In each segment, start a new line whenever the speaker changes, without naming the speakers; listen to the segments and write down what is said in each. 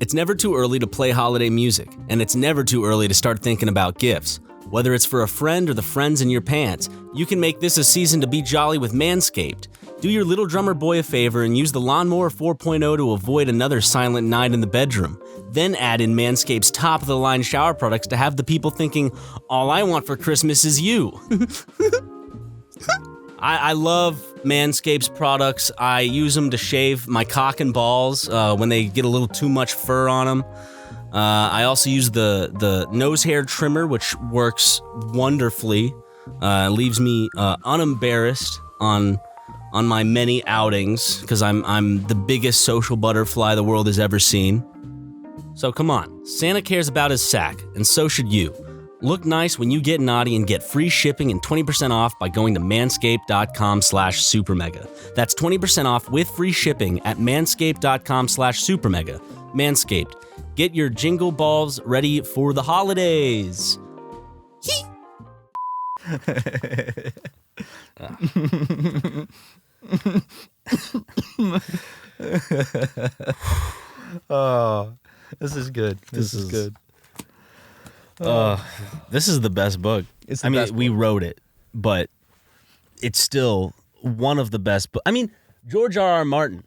It's never too early to play holiday music, and it's never too early to start thinking about gifts. Whether it's for a friend or the friends in your pants, you can make this a season to be jolly with Manscaped. Do your little drummer boy a favor and use the Lawnmower 4.0 to avoid another silent night in the bedroom. Then add in Manscaped's top-of-the-line shower products to have the people thinking, all I want for Christmas is you. I love Manscaped's products. I use them to shave my cock and balls when they get a little too much fur on them. I also use the nose hair trimmer, which works wonderfully. Leaves me unembarrassed on my many outings because I'm the biggest social butterfly the world has ever seen. So come on, Santa cares about his sack, and so should you. Look nice when you get naughty and get free shipping and 20% off by going to manscaped.com/supermega. That's 20% off with free shipping at manscaped.com/supermega. Manscaped. Get your jingle balls ready for the holidays.
Oh, this is good. This is good.
This is the best book. We wrote it, but it's still one of the best books. George R.R. Martin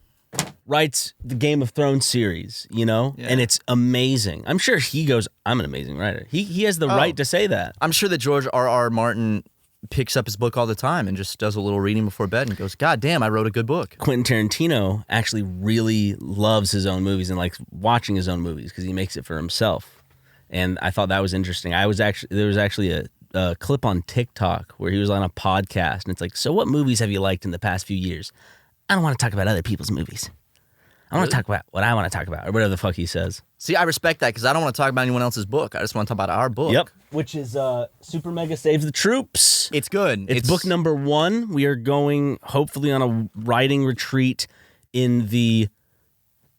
writes the Game of Thrones series, and it's amazing. I'm sure he goes, I'm an amazing writer. He has the right to say that.
I'm sure that George R.R. Martin picks up his book all the time and just does a little reading before bed and goes, God damn, I wrote a good book.
Quentin Tarantino actually really loves his own movies and likes watching his own movies because he makes it for himself. And I thought that was interesting. There was actually a clip on TikTok where he was on a podcast, and it's like, so what movies have you liked in the past few years? I don't want to talk about other people's movies. I want to talk about what I want to talk about, or whatever the fuck he says.
See, I respect that because I don't want to talk about anyone else's book. I just want to talk about our book.
Yep. Which is Super Mega Saves the Troops.
It's good.
It's book number 1. We are going, hopefully, on a writing retreat in the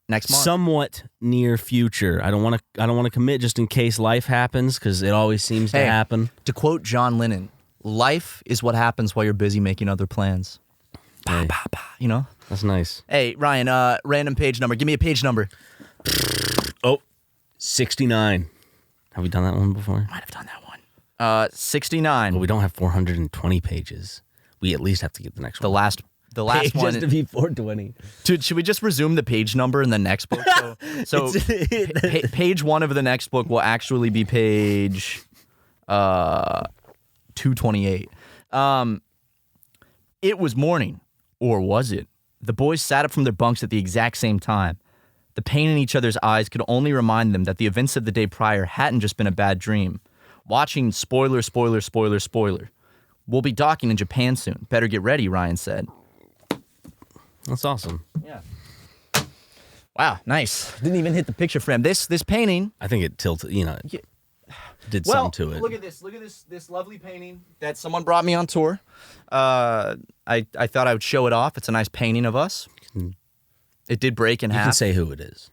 next month.
Somewhat near future. I don't want to commit just in case life happens because it always seems to happen.
To quote John Lennon, life is what happens while you're busy making other plans.
Hey.
Bah, bah, bah,
That's nice.
Hey, Ryan, random page number. Give me a page number.
69. Have we done that one before?
Might have done that one. 69.
Well, we don't have 420 pages. We at least have to get the next one.
The last one
has to be 420.
Dude, should we just resume the page number in the next book? So page 1 of the next book will actually be page 228. It was morning, or was it? The boys sat up from their bunks at the exact same time. The pain in each other's eyes could only remind them that the events of the day prior hadn't just been a bad dream. Watching spoiler. We'll be docking in Japan soon. Better get ready, Ryan said.
That's awesome.
Yeah. Wow, nice. Didn't even hit the picture frame. This painting.
I think it tilted, did something to it.
Look at this. Look at this lovely painting that someone brought me on tour. I thought I would show it off. It's a nice painting of us. It did break in half.
You can say who it is.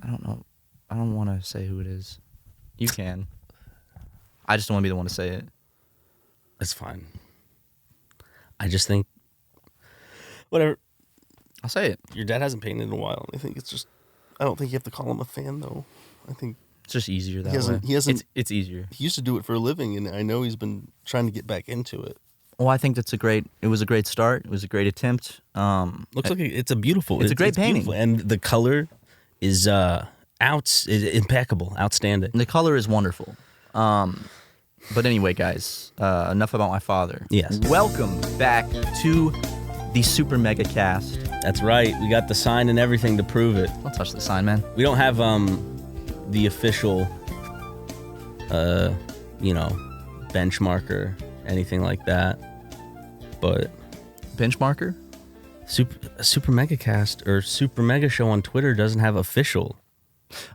I don't know. I don't want to say who it is. You can. I just don't want to be the one to say it.
That's fine. I just think, whatever.
I'll say it.
Your dad hasn't painted in a while. I think it's just, I don't think you have to call him a fan, though. I think
it's just easier that way.
He hasn't.
It's easier.
He used to do it for a living, and I know he's been trying to get back into it.
Well, I think it was a great start. It was a great attempt.
Looks like it's a beautiful.
It's a great painting,
beautiful. And the color is impeccable, outstanding.
And the color is wonderful. But anyway, guys, enough about my father.
Yes.
Welcome back to the SuperMegaCast.
That's right. We got the sign and everything to prove it.
Don't touch the sign, man.
We don't have the official benchmarker, anything like that. But
benchmarker?
SuperMegaCast or SuperMega Show on Twitter doesn't have official.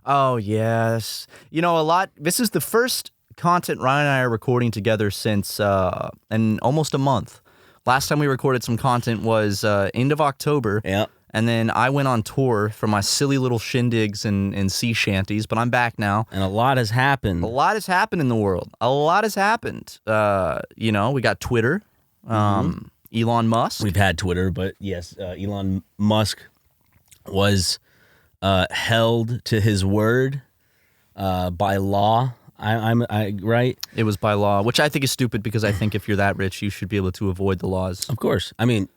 Oh, yes. This is the first content Ryan and I are recording together since in almost a month. Last time we recorded some content was end of October.
Yeah.
And then I went on tour for my silly little shindigs and sea shanties, but I'm back now.
And a lot has happened.
A lot has happened in the world. A lot has happened. We got Twitter, Elon Musk.
We've had Twitter, but yes, Elon Musk was held to his word by law. I right?
It was by law, which I think is stupid because I think if you're that rich, you should be able to avoid the laws.
Of course. I mean,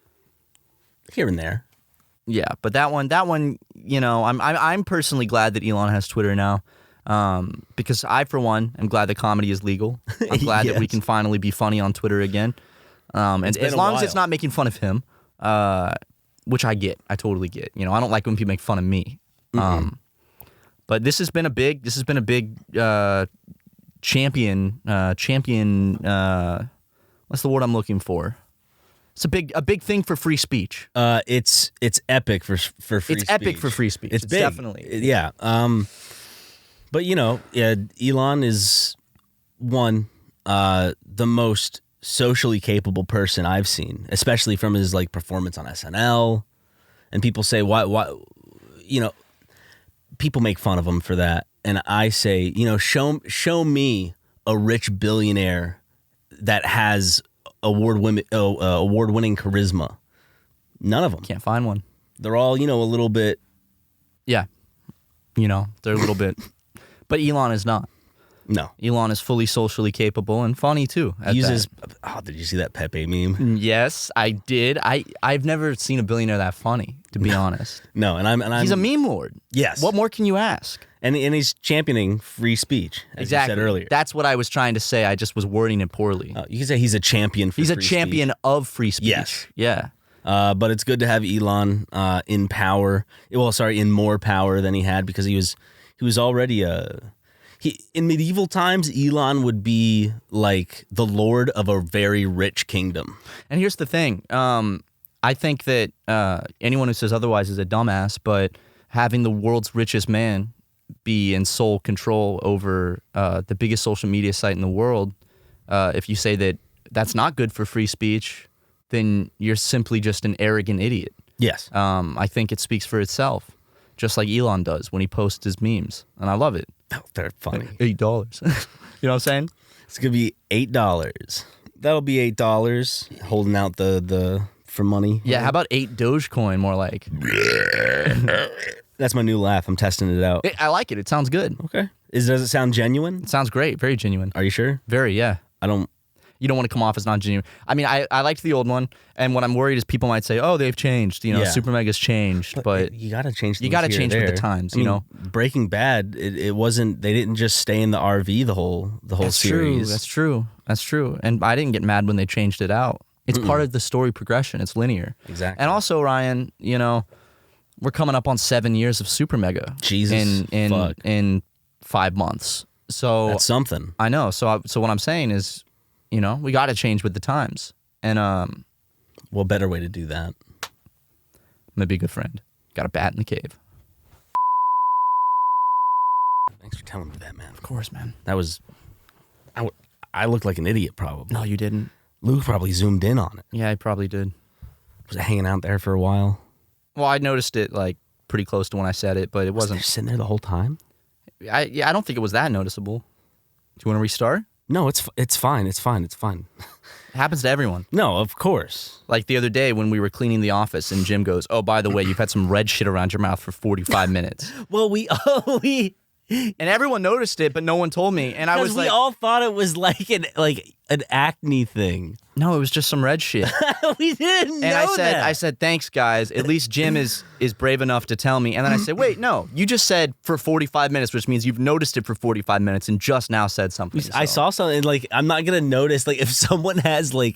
here and there.
Yeah, but that one, I'm personally glad that Elon has Twitter now, because I, for one, am glad that comedy is legal. I'm glad that we can finally be funny on Twitter again, and as long as it's not making fun of him, which I totally get. I don't like when people make fun of me. But this has been a big champion. What's the word I'm looking for? It's a big thing for free speech.
It's epic for free speech.
It's epic for free speech. It's big. Definitely.
Yeah. But Elon is the most socially capable person I've seen, especially from his performance on SNL. And people say why people make fun of him for that. And I say, show me a rich billionaire that has award-winning charisma. None of them.
Can't find one.
They're all, a little bit.
Yeah. They're a little bit. But Elon is not.
No.
Elon is fully socially capable and funny, too.
Did you see that Pepe meme?
Yes, I did. I've never seen a billionaire that funny, to be honest.
No, and I'm
he's a meme lord.
Yes.
What more can you ask?
And he's championing free speech, as
exactly.
you said earlier.
That's what I was trying to say. I just was wording it poorly.
You can say he's a champion for free speech.
He's a champion of free speech.
Yes.
Yeah.
But it's good to have Elon in power. Well, sorry, in more power than he had, because he was already in medieval times, Elon would be like the lord of a very rich kingdom.
And here's the thing. I think that anyone who says otherwise is a dumbass, but having the world's richest man be in sole control over the biggest social media site in the world, if you say that that's not good for free speech, then you're simply just an arrogant idiot.
Yes.
I think it speaks for itself, just like Elon does when he posts his memes. And I love it.
Oh, they're funny.
$8. You know what I'm saying?
It's going to be $8. That'll be $8, holding out the for money.
Yeah, how about 8 Dogecoin, more like?
That's my new laugh. I'm testing it out.
I like it. It sounds good.
Okay. Does it sound genuine?
It sounds great. Very genuine.
Are you sure?
Very, yeah. You don't want to come off as not genuine. I mean, I liked the old one, and what I'm worried is people might say, "Oh, they've changed." SuperMega's changed, but
you got to change.
You got to change with the times.
Breaking Bad, it wasn't. They didn't just stay in the RV the whole series.
That's true. And I didn't get mad when they changed it out. It's part of the story progression. It's linear.
Exactly.
And also, Ryan, we're coming up on 7 years of SuperMega.
Jesus,
in 5 months. So
that's something.
I know. So what I'm saying is, we got to change with the times. And
what better way to do that?
I'm gonna be a good friend. Got a bat in the cave.
Thanks for telling me that, man.
Of course, man.
That was. I looked like an idiot, probably.
No, you didn't.
Luke probably zoomed in on it.
Yeah, I probably did.
Was it hanging out there for a while?
Well, I noticed it pretty close to when I said it, but it wasn't.
Was it sitting there the whole time?
I don't think it was that noticeable. Do you want to restart?
No, it's fine. It's fine.
It happens to everyone.
No, of course.
Like the other day when we were cleaning the office and Jim goes, "Oh, by the way, you've had some red shit around your mouth for 45 minutes."
Well,
and everyone noticed it, but no one told me. And I was
we all thought it was like an acne thing.
No, it was just some red shit.
We didn't know
that. I said, "Thanks, guys. At least Jim is brave enough to tell me." And then I said, "Wait, no. You just said for 45 minutes, which means you've noticed it for 45 minutes and just now said something."
I saw something, I'm not going to notice, if someone has, a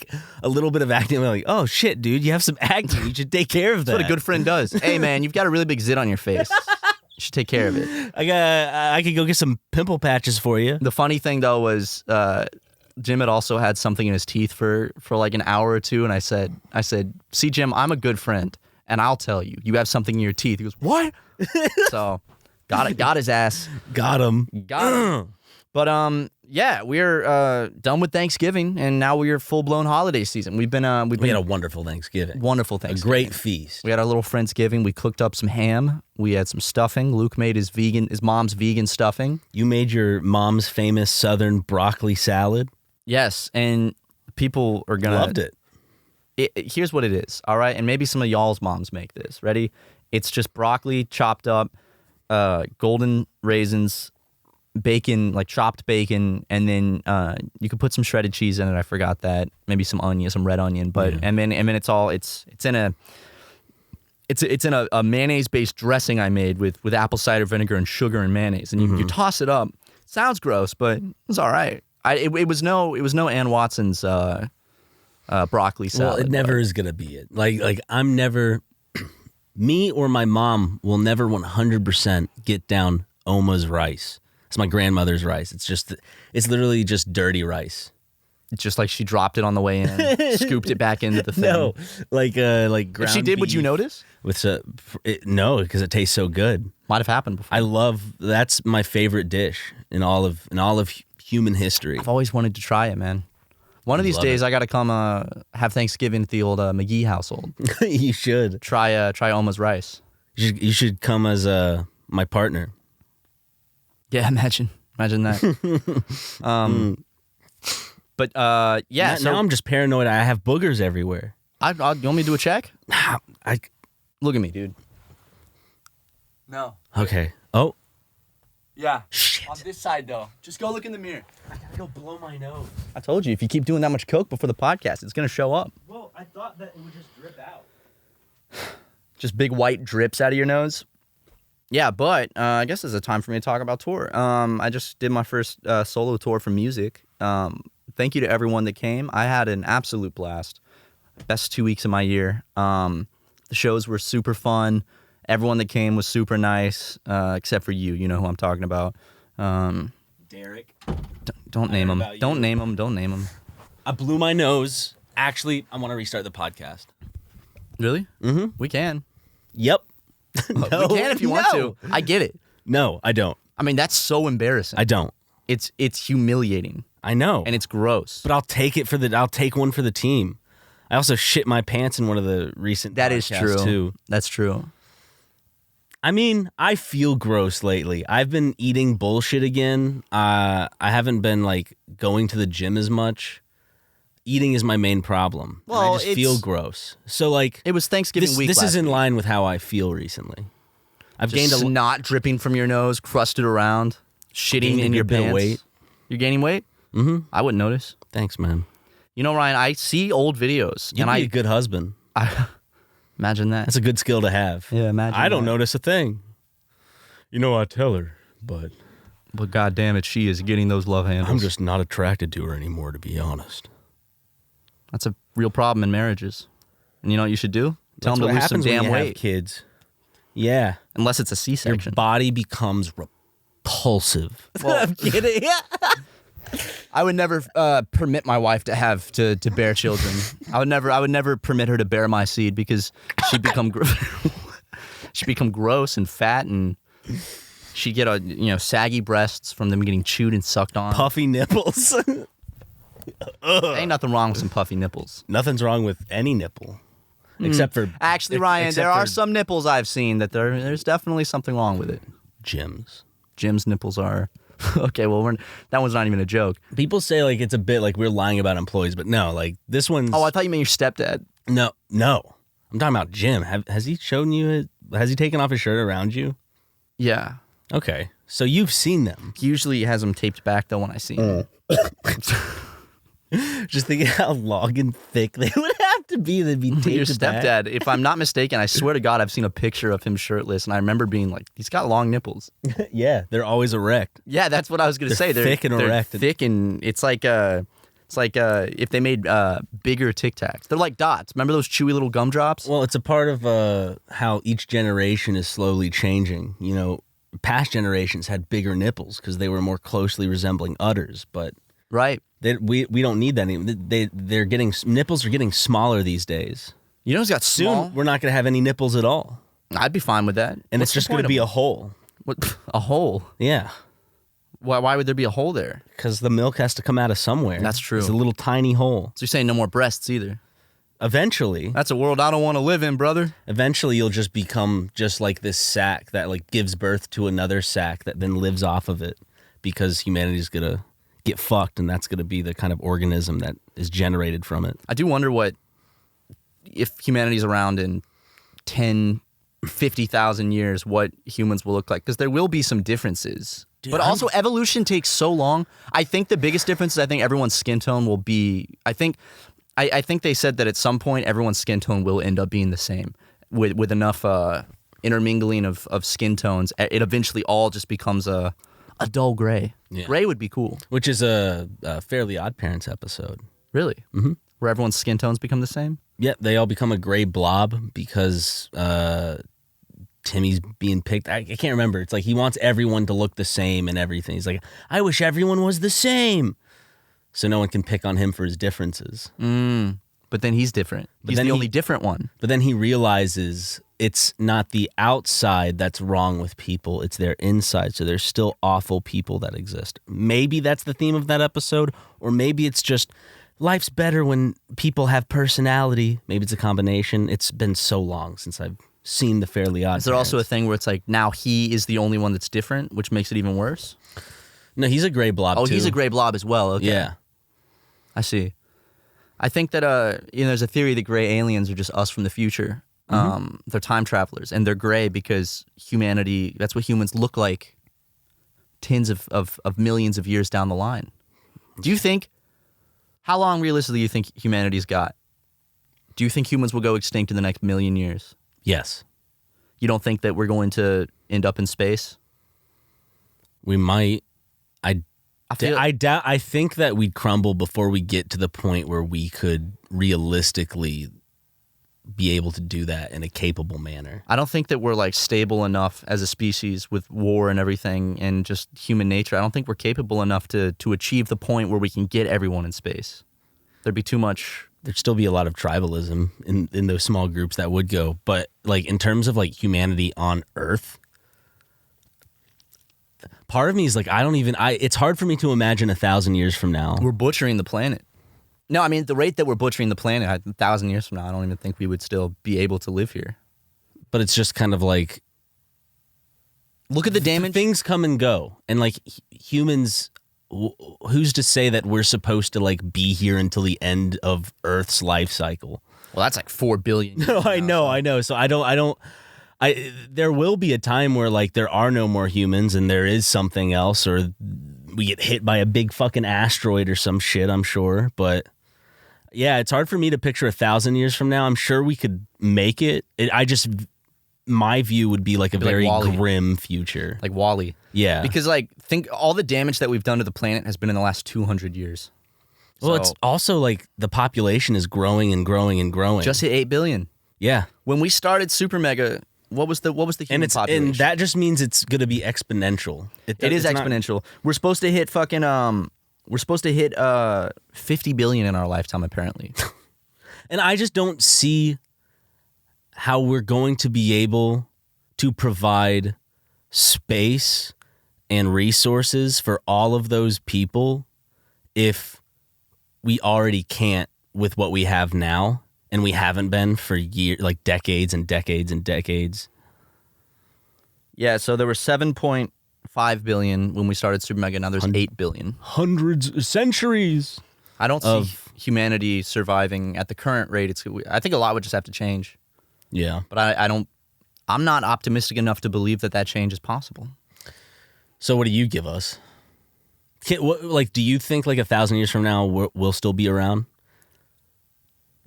little bit of acne, I'm like, "Oh, shit, dude, you have some acne. You should take care of that."
That's what a good friend does. Hey, man, you've got a really big zit on your face. You should take care of it.
I could go get some pimple patches for you.
The funny thing, though, was Jim had also had something in his teeth for an hour or two, and I said, "See, Jim, I'm a good friend, and I'll tell you, you have something in your teeth." He goes, "What?" So, got his ass.
Got him.
But yeah, we're done with Thanksgiving, and now we're full-blown holiday season. We had
a wonderful Thanksgiving.
Wonderful Thanksgiving.
A great feast.
We had our little Friendsgiving. We cooked up some ham. We had some stuffing. Luke made his mom's vegan stuffing.
You made your mom's famous Southern broccoli salad.
Yes, and people are gonna
loved it.
Here's what it is, all right? And maybe some of y'all's moms make this. Ready? It's just broccoli chopped up, golden raisins, bacon, like chopped bacon, and then you could put some shredded cheese in it. I forgot that. Maybe some onion, some red onion. But and then it's in a mayonnaise based dressing I made with apple cider vinegar and sugar and mayonnaise, and you toss it up. Sounds gross, but it's all right. It was no Ann Watson's broccoli salad.
Well, it never is gonna be it. Like I'm never. Me or my mom will never 100% get down Oma's rice. It's my grandmother's rice. It's literally just dirty rice.
It's just like she dropped it on the way in, scooped it back into the thing.
No, like ground
if she did, would you notice?
No, because it tastes so good.
Might have happened before.
That's my favorite dish in all of human history.
I've always wanted to try it, man. One of these days, I got to come have Thanksgiving at the old McGee household.
You should
try Oma's rice.
You should come as my partner.
Yeah, imagine that. But yeah.
Now I'm just paranoid. I have boogers everywhere.
You want me to do a check?
I
Look at me, dude. No.
Okay. Oh.
Yeah.
Shit.
On this side, though. Just go look in the mirror.
I gotta go blow my nose.
I told you, if you keep doing that much coke before the podcast, it's gonna show up.
Well, I thought that it would just drip out.
Just big white drips out of your nose. Yeah, but I guess it's a time for me to talk about tour. I just did my first solo tour for music. Thank you to everyone that came. I had an absolute blast. Best 2 weeks of my year. The shows were super fun. Everyone that came was super nice, except for you. You know who I'm talking about.
Derek.
Don't name him. Don't name him. Don't name him.
I blew my nose. Actually, I want to restart the podcast.
Really? Mm-hmm. We can.
Yep.
We can if you want to. I get it.
No, I don't.
I mean, that's so embarrassing.
I don't.
It's humiliating.
I know.
And it's gross.
But I'll take one for the team. I also shit my pants in one of the recent
That is true.
Too.
That's true.
I mean, I feel gross lately. I've been eating bullshit again. I haven't been going to the gym as much. Eating is my main problem.
Well,
I just feel gross. So
it was Thanksgiving week.
This is in
week.
line with how I feel recently. I've
just
gained
snot dripping from your nose, crusted around, shitting in your pants.
Weight.
You're gaining weight?
Mm-hmm.
I wouldn't notice.
Thanks, man.
You know, Ryan, I see old videos.
You'd be a good husband.
Imagine that.
That's a good skill to have.
Yeah, imagine
I don't
that.
notice a thing. You know, I tell her, but
God damn it, she is getting those love handles.
I'm just not attracted to her anymore, to be honest.
That's a real problem in marriages. And you know what you should do? Tell
That's
them to
what
lose some
happens when
damn
you have
weight.
kids. Yeah.
Unless it's a C-section.
Your body becomes repulsive.
Well,
I'm kidding.
I would never permit my wife to bear children. I would never permit her to bear my seed because she'd become gross and fat, and she'd get saggy breasts from them getting chewed and sucked on.
Puffy nipples.
Ain't nothing wrong with some puffy nipples.
Nothing's wrong with any nipple. Except for...
Actually, Ryan, there are some nipples I've seen that there's definitely something wrong with it.
Jim's
nipples are... Okay, well, that one's not even a joke.
People say it's a bit like we're lying about employees, but no, this one's...
Oh, I thought you meant your stepdad.
No. I'm talking about Jim. Has he shown you... Has he taken off his shirt around you?
Yeah.
Okay, so you've seen them.
He usually has them taped back, though, when I see him.
Just thinking how long and thick they would have to be to be taped
Your
back.
stepdad, if I'm not mistaken, I swear to God, I've seen a picture of him shirtless, and I remember being like, he's got long nipples.
Yeah, they're always erect.
Yeah, that's what I was going to say.
They're thick and erect.
Thick, and it's like if they made bigger Tic Tacs. They're like dots. Remember those chewy little gumdrops?
Well, it's a part of how each generation is slowly changing. You know, past generations had bigger nipples because they were more closely resembling udders, but
right.
We don't need that anymore. Nipples are getting smaller these days.
You know who's got small?
Soon we're not going to have any nipples at all.
I'd be fine with that.
And it's just going to be a hole.
What? A hole?
Yeah.
Why would there be a hole there?
Because the milk has to come out of somewhere.
That's true.
It's a little tiny hole.
So you're saying no more breasts either?
Eventually.
That's a world I don't want to live in, brother.
Eventually you'll just become just like this sack that gives birth to another sack that then lives off of it because humanity's going to get fucked, and that's going to be the kind of organism that is generated from it.
I do wonder if humanity's around in 10, 50,000 years what humans will look like, because there will be some differences.
Dude,
but also evolution takes so long. I think the biggest difference is I think everyone's skin tone will be, I think they said that at some point everyone's skin tone will end up being the same with enough intermingling of skin tones. It eventually all just becomes a dull gray. Yeah. Gray would be cool.
Which is a Fairly Odd Parents episode.
Really? Mm-hmm. Where everyone's skin tones become the same?
Yeah, they all become a gray blob because Timmy's being picked. I can't remember. It's like he wants everyone to look the same and everything. He's like, I wish everyone was the same. So no one can pick on him for his differences.
But then he's different. He's the only different one.
But then he realizes it's not the outside that's wrong with people. It's their inside. So there's still awful people that exist. Maybe that's the theme of that episode. Or maybe it's just life's better when people have personality. Maybe it's a combination. It's been so long since I've seen the Fairly Odd Parents.
Is there also a thing where it's like now he is the only one that's different, which makes it even worse?
No, he's a gray blob too.
Oh, he's a gray blob as well. Okay.
Yeah.
I see. I think that there's a theory that gray aliens are just us from the future. They're time travelers, and they're gray because humanity, that's what humans look like tens of millions of years down the line. Do you think, how long realistically do you think humanity's got? Do you think humans will go extinct in the next million years?
Yes.
You don't think that we're going to end up in space?
We might. I think that we'd crumble before we get to the point where we could realistically be able to do that in a capable manner.
I don't think that we're like stable enough as a species with war and everything and just human nature. I don't think we're capable enough to achieve the point where we can get everyone in space. There'd be too much.
There'd still be a lot of tribalism in those small groups that would go. But like in terms of like humanity on Earth, part of me is like, it's hard for me to imagine 1,000 years from now.
We're butchering the planet. No, I mean, the rate that we're butchering the planet, 1,000 years from now, I don't even think we would still be able to live here.
But it's just kind of like,
look at the damage.
Things come and go. And like humans, who's to say that we're supposed to like be here until the end of Earth's life cycle?
Well, that's like 4 billion.
No, I know. So there will be a time where like there are no more humans and there is something else, or we get hit by a big fucking asteroid or some shit, I'm sure. But yeah, it's hard for me to picture 1,000 years from now. I'm sure we could make it. My view would be like a very grim future.
Like WALL-E.
Yeah.
Because like, think all the damage that we've done to the planet has been in the last 200 years.
Well, it's also like the population is growing and growing and growing.
Just hit 8 billion.
Yeah.
When we started SuperMega, what was the human population?
And that just means it's going to be exponential.
It is exponential. We're supposed to hit 50 billion in our lifetime, apparently.
And I just don't see how we're going to be able to provide space and resources for all of those people if we already can't with what we have now. And we haven't been for years, like decades and decades and decades.
Yeah, so there were 7.5 billion when we started SuperMega. Now there's 8 billion.
Hundreds, centuries.
I don't see humanity surviving at the current rate. I think a lot would just have to change.
Yeah.
But I'm not optimistic enough to believe that change is possible.
So what do you give us? Do you think like 1,000 years from now we'll still be around?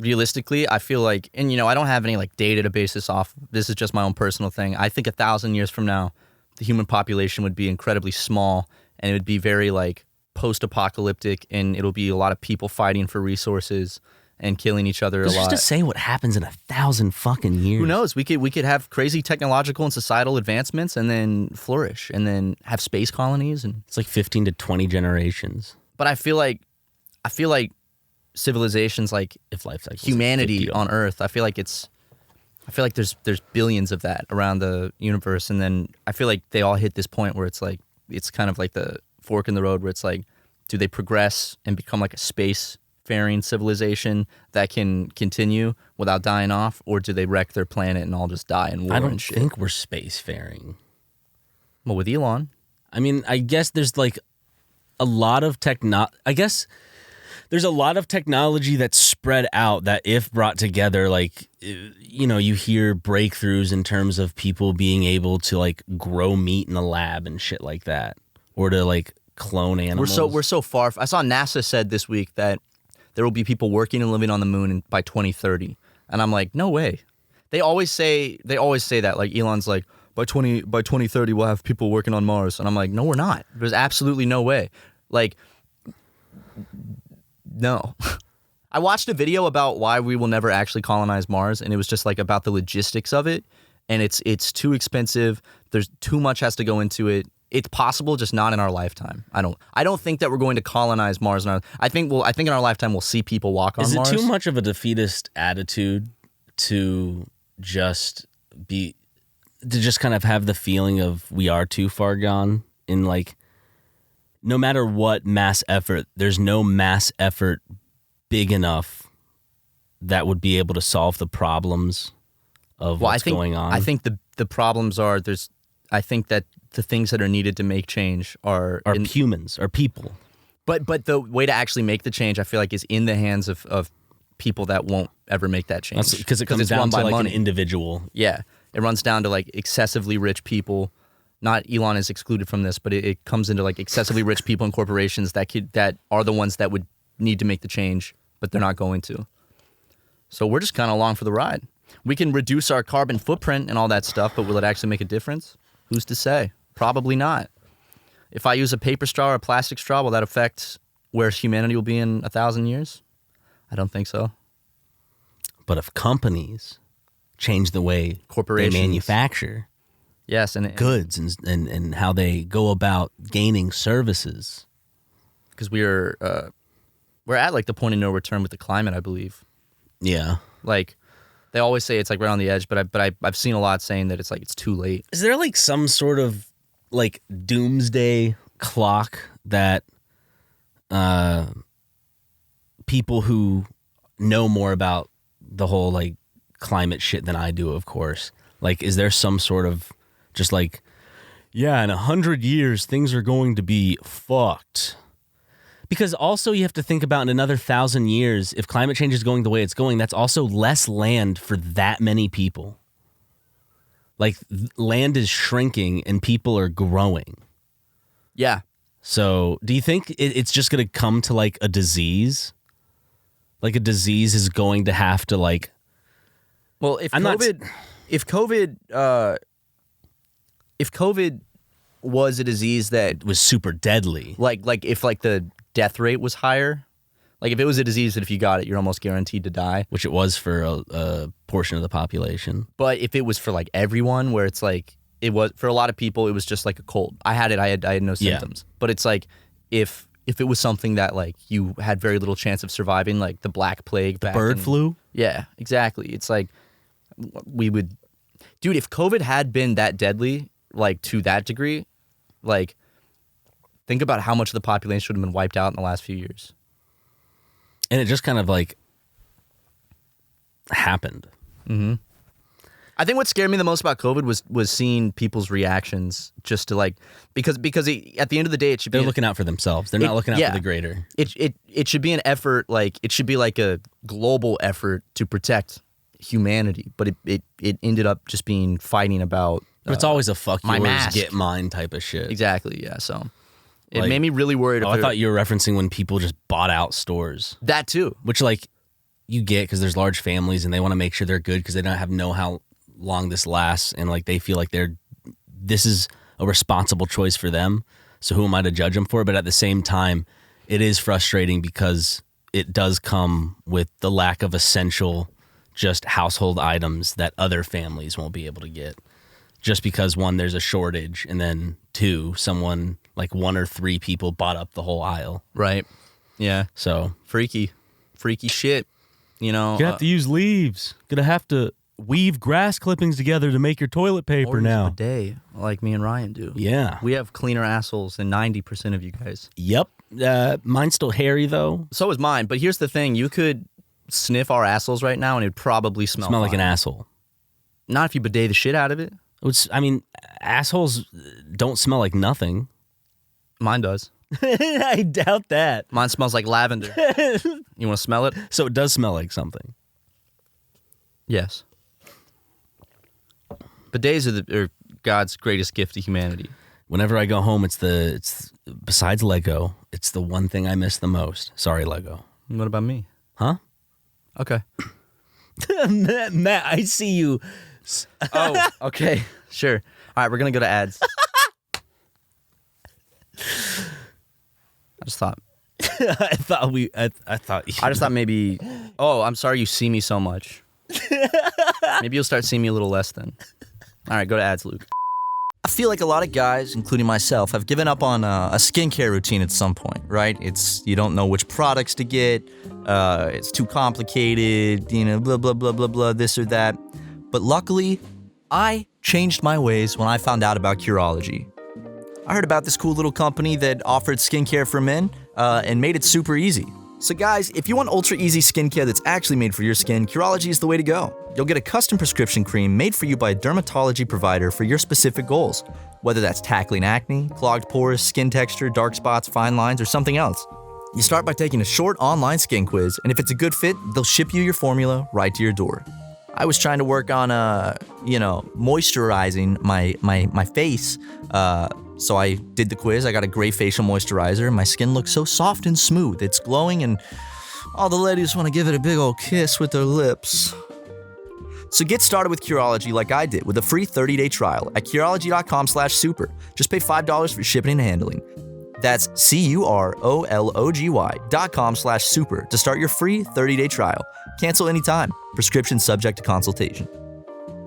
Realistically, I feel like, and I don't have any like data to base this off. This is just my own personal thing. I think 1,000 years from now, the human population would be incredibly small, and it would be very like post-apocalyptic, and it'll be a lot of people fighting for resources and killing each other a lot.
Just to say what happens in 1,000 fucking years.
Who knows? We could have crazy technological and societal advancements, and then flourish, and then have space colonies, and
it's like 15 to 20 generations.
But I feel like civilizations like
if life cycles
humanity on Earth, I feel like there's billions of that around the universe, and then I feel like they all hit this point where it's kind of like the fork in the road where it's like, do they progress and become like a space-faring civilization that can continue without dying off, or do they wreck their planet and all just die in war and shit?
I don't think we're space-faring.
Well, with Elon.
I mean, I guess there's like a lot of I guess there's a lot of technology that's spread out that if brought together, like, you know, you hear breakthroughs in terms of people being able to like grow meat in a lab and shit like that, or to like clone animals.
We're so far. I saw NASA said this week that there will be people working and living on the moon by 2030, and I'm like, no way. They always say that, like Elon's like, by 2030 we'll have people working on Mars, and I'm like, no, we're not. There's absolutely no way. Like, no. I watched a video about why we will never actually colonize Mars, and it was just like about the logistics of it, and it's too expensive. There's too much has to go into it. It's possible, just not in our lifetime. I don't think that we're going to colonize Mars. I think in our lifetime we'll see people walk on Mars.
Is it too much of a defeatist attitude to just kind of have the feeling of we are too far gone? In like, no matter what mass effort, there's no mass effort big enough that would be able to solve the problems of what's going on.
I think the problems are I think that the things that are needed to make change are
humans, are people.
But the way to actually make the change, I feel like, is in the hands of people that won't ever make that change.
Because it comes down to like money. An individual.
Yeah, it runs down to like excessively rich people. Not Elon is excluded from this, but it comes into like excessively rich people and corporations that are the ones that would need to make the change, but they're not going to. So we're just kind of along for the ride. We can reduce our carbon footprint and all that stuff, but will it actually make a difference? Who's to say? Probably not. If I use a paper straw or a plastic straw, will that affect where humanity will be in 1,000 years? I don't think so.
But if companies change the way they manufacture
and
goods and how they go about gaining services.
Because we're at like the point of no return with the climate, I believe.
Yeah.
Like, they always say it's like right on the edge, but I've seen a lot saying that it's like it's too late.
Is there like some sort of like doomsday clock that people who know more about the whole like climate shit than I do, of course, like, is there some sort of just like, yeah, in 100 years things are going to be fucked? Because also you have to think about in another 1,000 years, if climate change is going the way it's going, that's also less land for that many people. Like, land is shrinking and people are growing.
Yeah.
So do you think it's just going to come to like a disease? Like a disease is going to have to like...
Well, if COVID was a disease that
was super deadly,
like if like the death rate was higher, like if it was a disease that if you got it, you're almost guaranteed to die,
which it was for a portion of the population.
But if it was for like everyone, where it's like it was for a lot of people, it was just like a cold. I had it. I had no symptoms. Yeah. But it's like if it was something that like you had very little chance of surviving, like the Black Plague,
the bird flu.
Yeah, exactly. It's like we would, dude. If COVID had been that deadly, like to that degree, like think about how much of the population would have been wiped out in the last few years.
And it just kind of like happened.
Mm-hmm. I think what scared me the most about COVID was seeing people's reactions, just to like because at the end of the day it should be
they're looking out for themselves. They're not looking out for the greater.
It should be an effort, like it should be like a global effort to protect humanity, but it ended up just being fighting about.
But it's always a fuck
my
yours,
mask.
Get mine type of shit.
Exactly. Yeah. So it made me really worried.
I thought you were referencing when people just bought out stores.
That too.
Which like you get because there's large families and they want to make sure they're good because they don't know how long this lasts, and like they feel like this is a responsible choice for them. So who am I to judge them for? But at the same time, it is frustrating because it does come with the lack of essential, just household items that other families won't be able to get. Just because one, there's a shortage, and then two, someone like one or three people bought up the whole aisle.
Right. Yeah.
So
freaky shit. You know,
you have to use leaves. Gonna have to weave grass clippings together to make your toilet paper now.
Or use a bidet, like me and Ryan do.
Yeah.
We have cleaner assholes than 90% of you guys.
Yep. Mine's still hairy though.
So is mine. But here's the thing: you could sniff our assholes right now, and it'd probably smell
like an asshole.
Not if you bidet the shit out of it.
I mean, assholes don't smell like nothing.
Mine does.
I doubt that.
Mine smells like lavender. You want to smell it?
So it does smell like something.
Yes. Bidets are God's greatest gift to humanity.
Whenever I go home, it's besides Lego, it's the one thing I miss the most. Sorry, Lego.
What about me?
Huh?
Okay.
Matt, I see you.
Oh, okay. Sure. All right, we're going to go to ads. I just thought maybe, oh, I'm sorry you see me so much. Maybe you'll start seeing me a little less then. All right, go to ads, Luke. I feel like a lot of guys, including myself, have given up on a skincare routine at some point, right? You don't know which products to get, it's too complicated, blah, blah, blah, blah, blah, this or that. But luckily, I changed my ways when I found out about Curology. I heard about this cool little company that offered skincare for men and made it super easy. So guys, if you want ultra easy skincare that's actually made for your skin, Curology is the way to go. You'll get a custom prescription cream made for you by a dermatology provider for your specific goals, whether that's tackling acne, clogged pores, skin texture, dark spots, fine lines, or something else. You start by taking a short online skin quiz, and if it's a good fit, they'll ship you your formula right to your door. I was trying to work on, moisturizing my face, so I did the quiz. I got a great facial moisturizer. My skin looks so soft and smooth. It's glowing, and all the ladies want to give it a big old kiss with their lips. So get started with Curology like I did with a free 30-day trial at Curology.com/super. Just pay $5 for shipping and handling. That's Curology.com/super to start your free 30-day trial. Cancel anytime. Prescription subject to consultation.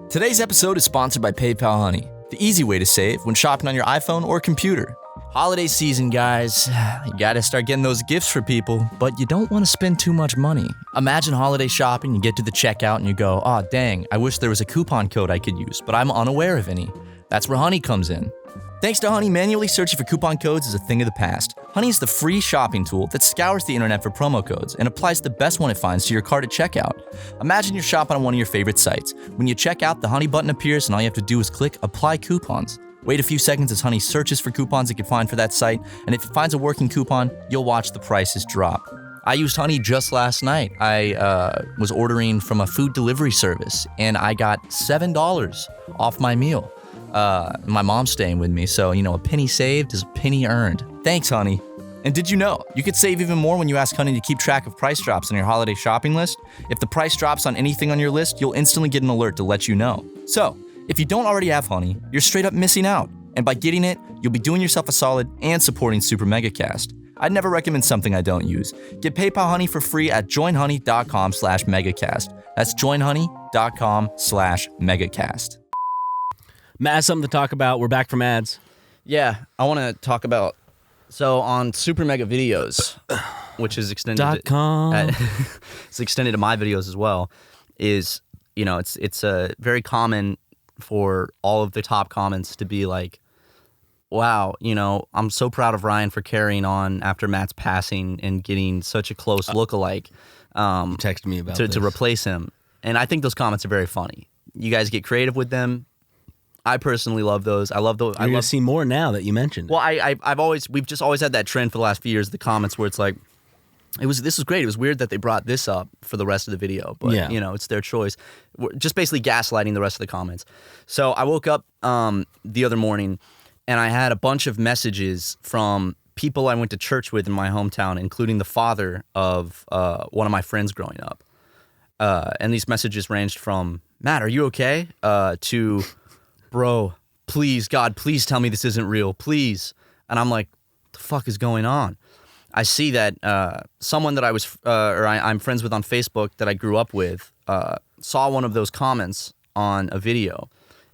Today's episode is sponsored by PayPal Honey, the easy way to save when shopping on your iPhone or computer. Holiday season, guys. You gotta start getting those gifts for people, but you don't want to spend too much money. Imagine holiday shopping, you get to the checkout and you go, "Oh, dang, I wish there was a coupon code I could use, but I'm unaware of any." That's where Honey comes in. Thanks to Honey, manually searching for coupon codes is a thing of the past. Honey is the free shopping tool that scours the internet for promo codes and applies the best one it finds to your cart at checkout. Imagine you're shopping on one of your favorite sites. When you check out, the Honey button appears and all you have to do is click Apply Coupons. Wait a few seconds as Honey searches for coupons it can find for that site, and if it finds a working coupon, you'll watch the prices drop. I used Honey just last night. I was ordering from a food delivery service, and I got $7 off my meal. My mom's staying with me, so, a penny saved is a penny earned. Thanks, Honey. And did you know, you could save even more when you ask Honey to keep track of price drops on your holiday shopping list? If the price drops on anything on your list, you'll instantly get an alert to let you know. So, if you don't already have Honey, you're straight up missing out. And by getting it, you'll be doing yourself a solid and supporting SuperMegaCast. I'd never recommend something I don't use. Get PayPal Honey for free at joinhoney.com/megacast. That's joinhoney.com/megacast.
Matt has something to talk about. We're back from ads.
Yeah, I want to talk about, so on SuperMega videos, which is extended it's extended to my videos as well, is, it's very common for all of the top comments to be like, wow, I'm so proud of Ryan for carrying on after Matt's passing and getting such a close lookalike.
You texted me about
to replace him. And I think those comments are very funny. You guys get creative with them. I personally love those. I love those.
You're gonna see more now that you mentioned it.
Well, we've just always had that trend for the last few years, the comments where it's like, this was great. It was weird that they brought this up for the rest of the video, but it's their choice. We're just basically gaslighting the rest of the comments. So I woke up the other morning and I had a bunch of messages from people I went to church with in my hometown, including the father of one of my friends growing up. And these messages ranged from, "Matt, are you okay?" To, "Bro, please, God, please tell me this isn't real, please." And I'm like, what the fuck is going on? I see that someone that I'm friends with on Facebook that I grew up with saw one of those comments on a video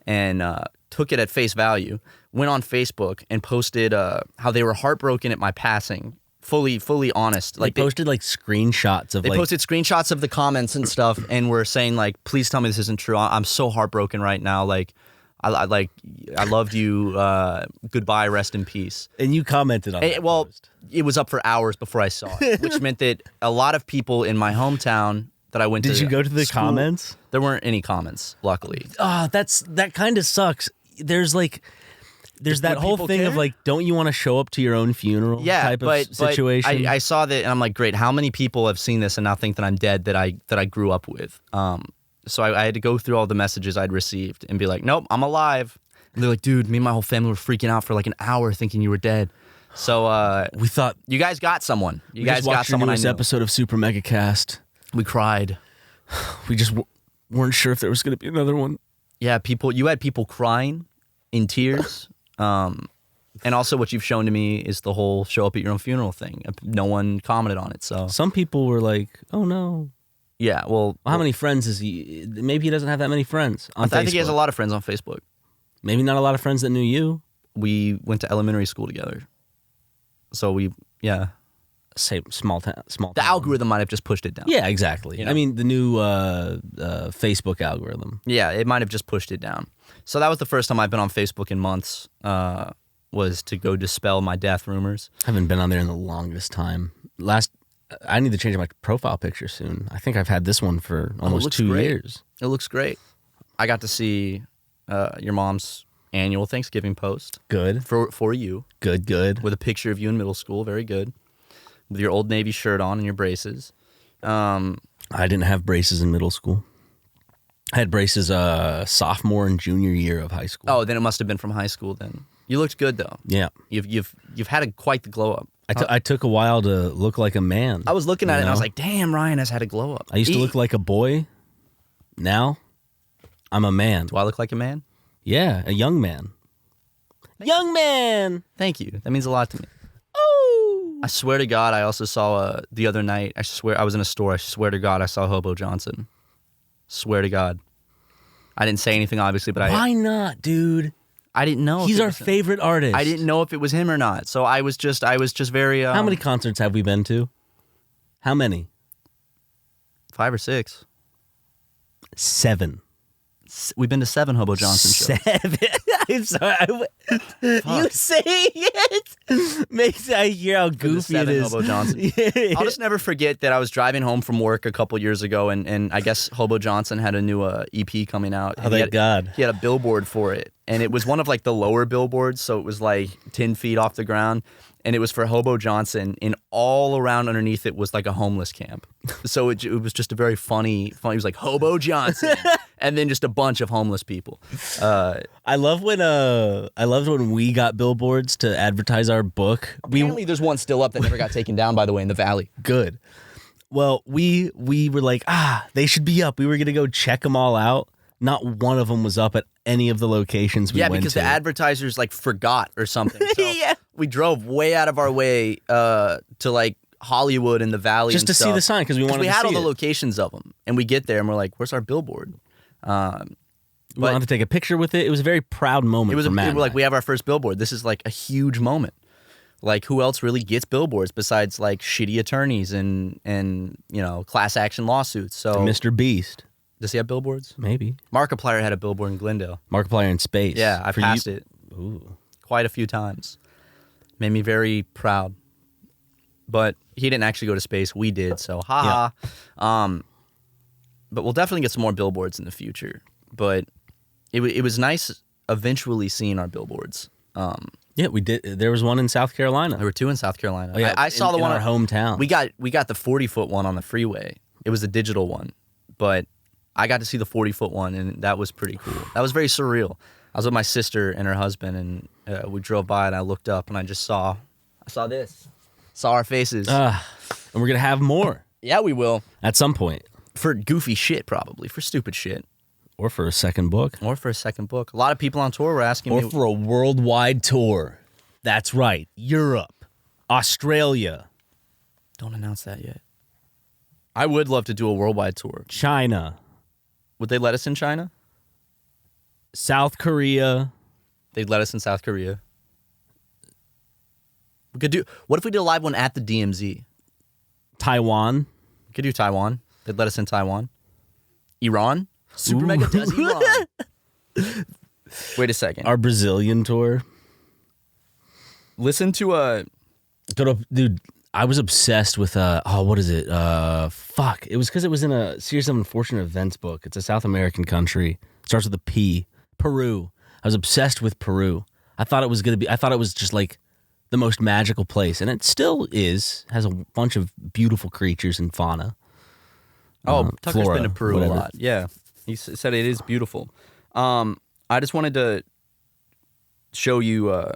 and took it at face value, went on Facebook and posted how they were heartbroken at my passing. Fully honest.
They posted screenshots of
They posted screenshots of the comments and stuff and were saying please tell me this isn't true. I'm so heartbroken right now. I loved you. Goodbye. Rest in peace.
And you commented on it.
Well, it was up for hours before I saw it, which meant that a lot of people in my hometown that I went to.
Did you go to the
school,
comments?
There weren't any comments, luckily.
That kind of sucks. There's there's that whole
people
thing
care?
of like, don't you want to show up to your own funeral?
Yeah,
type
but
of situation.
I saw that and I'm like, great. How many people have seen this and now think that I'm dead that I grew up with? So I had to go through all the messages I'd received and be like, nope, I'm alive. And they're like, dude, me and my whole family were freaking out for like an hour thinking you were dead. So
we thought
you guys got someone. You
we
guys
just
got
watched your
someone I
newest
knew.
episode of SuperMegaCast.
We cried.
We just weren't sure if there was going to be another one.
Yeah, you had people crying in tears. And also what you've shown to me is the whole show up at your own funeral thing. No one commented on it, so.
Some people were like, oh no.
Yeah, well.
How many friends is he? Maybe he doesn't have that many friends on Facebook.
I think he has a lot of friends on Facebook.
Maybe not a lot of friends that knew you.
We went to elementary school together. So yeah.
Same small town.
The algorithm might have just pushed it down.
Yeah, exactly.
You know?
I mean, the new Facebook algorithm.
Yeah, it might have just pushed it down. So that was the first time I've been on Facebook in months, was to go dispel my death rumors.
I haven't been on there in the longest time. I need to change my profile picture soon. I think I've had this one for almost 2 years.
It looks great. I got to see your mom's annual Thanksgiving post.
Good.
For you.
Good.
With a picture of you in middle school. Very good. With your Old Navy shirt on and your braces.
I didn't have braces in middle school. I had braces sophomore and junior year of high school.
Oh, then it must have been from high school then. You looked good though.
Yeah.
You've had quite the glow up.
I took a while to look like a man.
I was looking at it and I was like, damn, Ryan has had a glow up.
I used to look like a boy. Now, I'm a man.
Do I look like a man?
Yeah, a young man. Young man!
Thank you. That means a lot to me.
Oh!
I swear to God, I also saw the other night, I was in a store, I swear to God, I saw Hobo Johnson. Swear to God. I didn't say anything, obviously, but
Why not, dude?
I didn't know.
He's our favorite artist.
I didn't know if it was him or not. So I was just very.
How many concerts have we been to? How many?
5 or 6.
7.
We've been to 7 Hobo Johnson shows.
7. I'm sorry. You saying it makes I hear how goofy it is.
Hobo Johnson. I'll just never forget that I was driving home from work a couple years ago, and I guess Hobo Johnson had a new EP coming out.
Oh, thank God.
He had a billboard for it, and it was one of like the lower billboards, so it was like 10 feet off the ground. And it was for Hobo Johnson, and all around underneath it was like a homeless camp. So it was just a very funny. It was like Hobo Johnson, and then just a bunch of homeless people.
I loved when we got billboards to advertise our book.
Apparently, there's one still up that never got taken down. By the way, in the valley.
Good. Well, we were like, they should be up. We were gonna go check them all out. Not one of them was up at any of the locations we went to.
Yeah, because the advertisers like forgot or something. So
yeah.
We drove way out of our way to like Hollywood and the valley
just to see the sign because we wanted to see it.
We had all the locations of them, and we get there and we're like, "Where's our billboard?"
We wanted to take a picture with it. It was a very proud moment for Matt.
We're like, we have our first billboard. This is like a huge moment. Like, who else really gets billboards besides like shitty attorneys and class action lawsuits? So
Mr. Beast.
Does he have billboards?
Maybe.
Markiplier had a billboard in Glendale.
Markiplier in space.
Yeah, I passed it quite a few times. Made me very proud. But he didn't actually go to space. We did, so haha. Yeah. But we'll definitely get some more billboards in the future. But it was nice eventually seeing our billboards.
Yeah, we did. There was one in South Carolina.
There were 2 in South Carolina.
Oh, yeah,
I saw the one
in our hometown.
We got the 40-foot one on the freeway. It was a digital one, but I got to see the 40-foot one, and that was pretty cool. That was very surreal. I was with my sister and her husband, and we drove by, and I looked up, and I saw this. Saw our faces.
And we're going to have more.
Yeah, we will.
At some point.
For goofy shit, probably. For stupid shit.
Or for a second book.
A lot of people on tour were asking me.
Or for a worldwide tour. That's right. Europe. Australia.
Don't announce that yet. I would love to do a worldwide tour.
China.
Would they let us in China?
South Korea.
They'd let us in South Korea. What if we did a live one at the DMZ?
Taiwan.
We could do Taiwan. They'd let us in Taiwan. Duran? SuperMega does Iran. Wait a second.
Our Brazilian tour.
Listen to
Dude, I was obsessed with what is it? Fuck. It was because it was in a series of unfortunate events book. It's a South American country. It starts with a P. Peru. I was obsessed with Peru. I thought it was just like the most magical place, and it still is. Has a bunch of beautiful creatures and fauna.
Tucker's
flora,
been to Peru
whatever.
a lot. Yeah, he said it is beautiful. I just wanted to show you.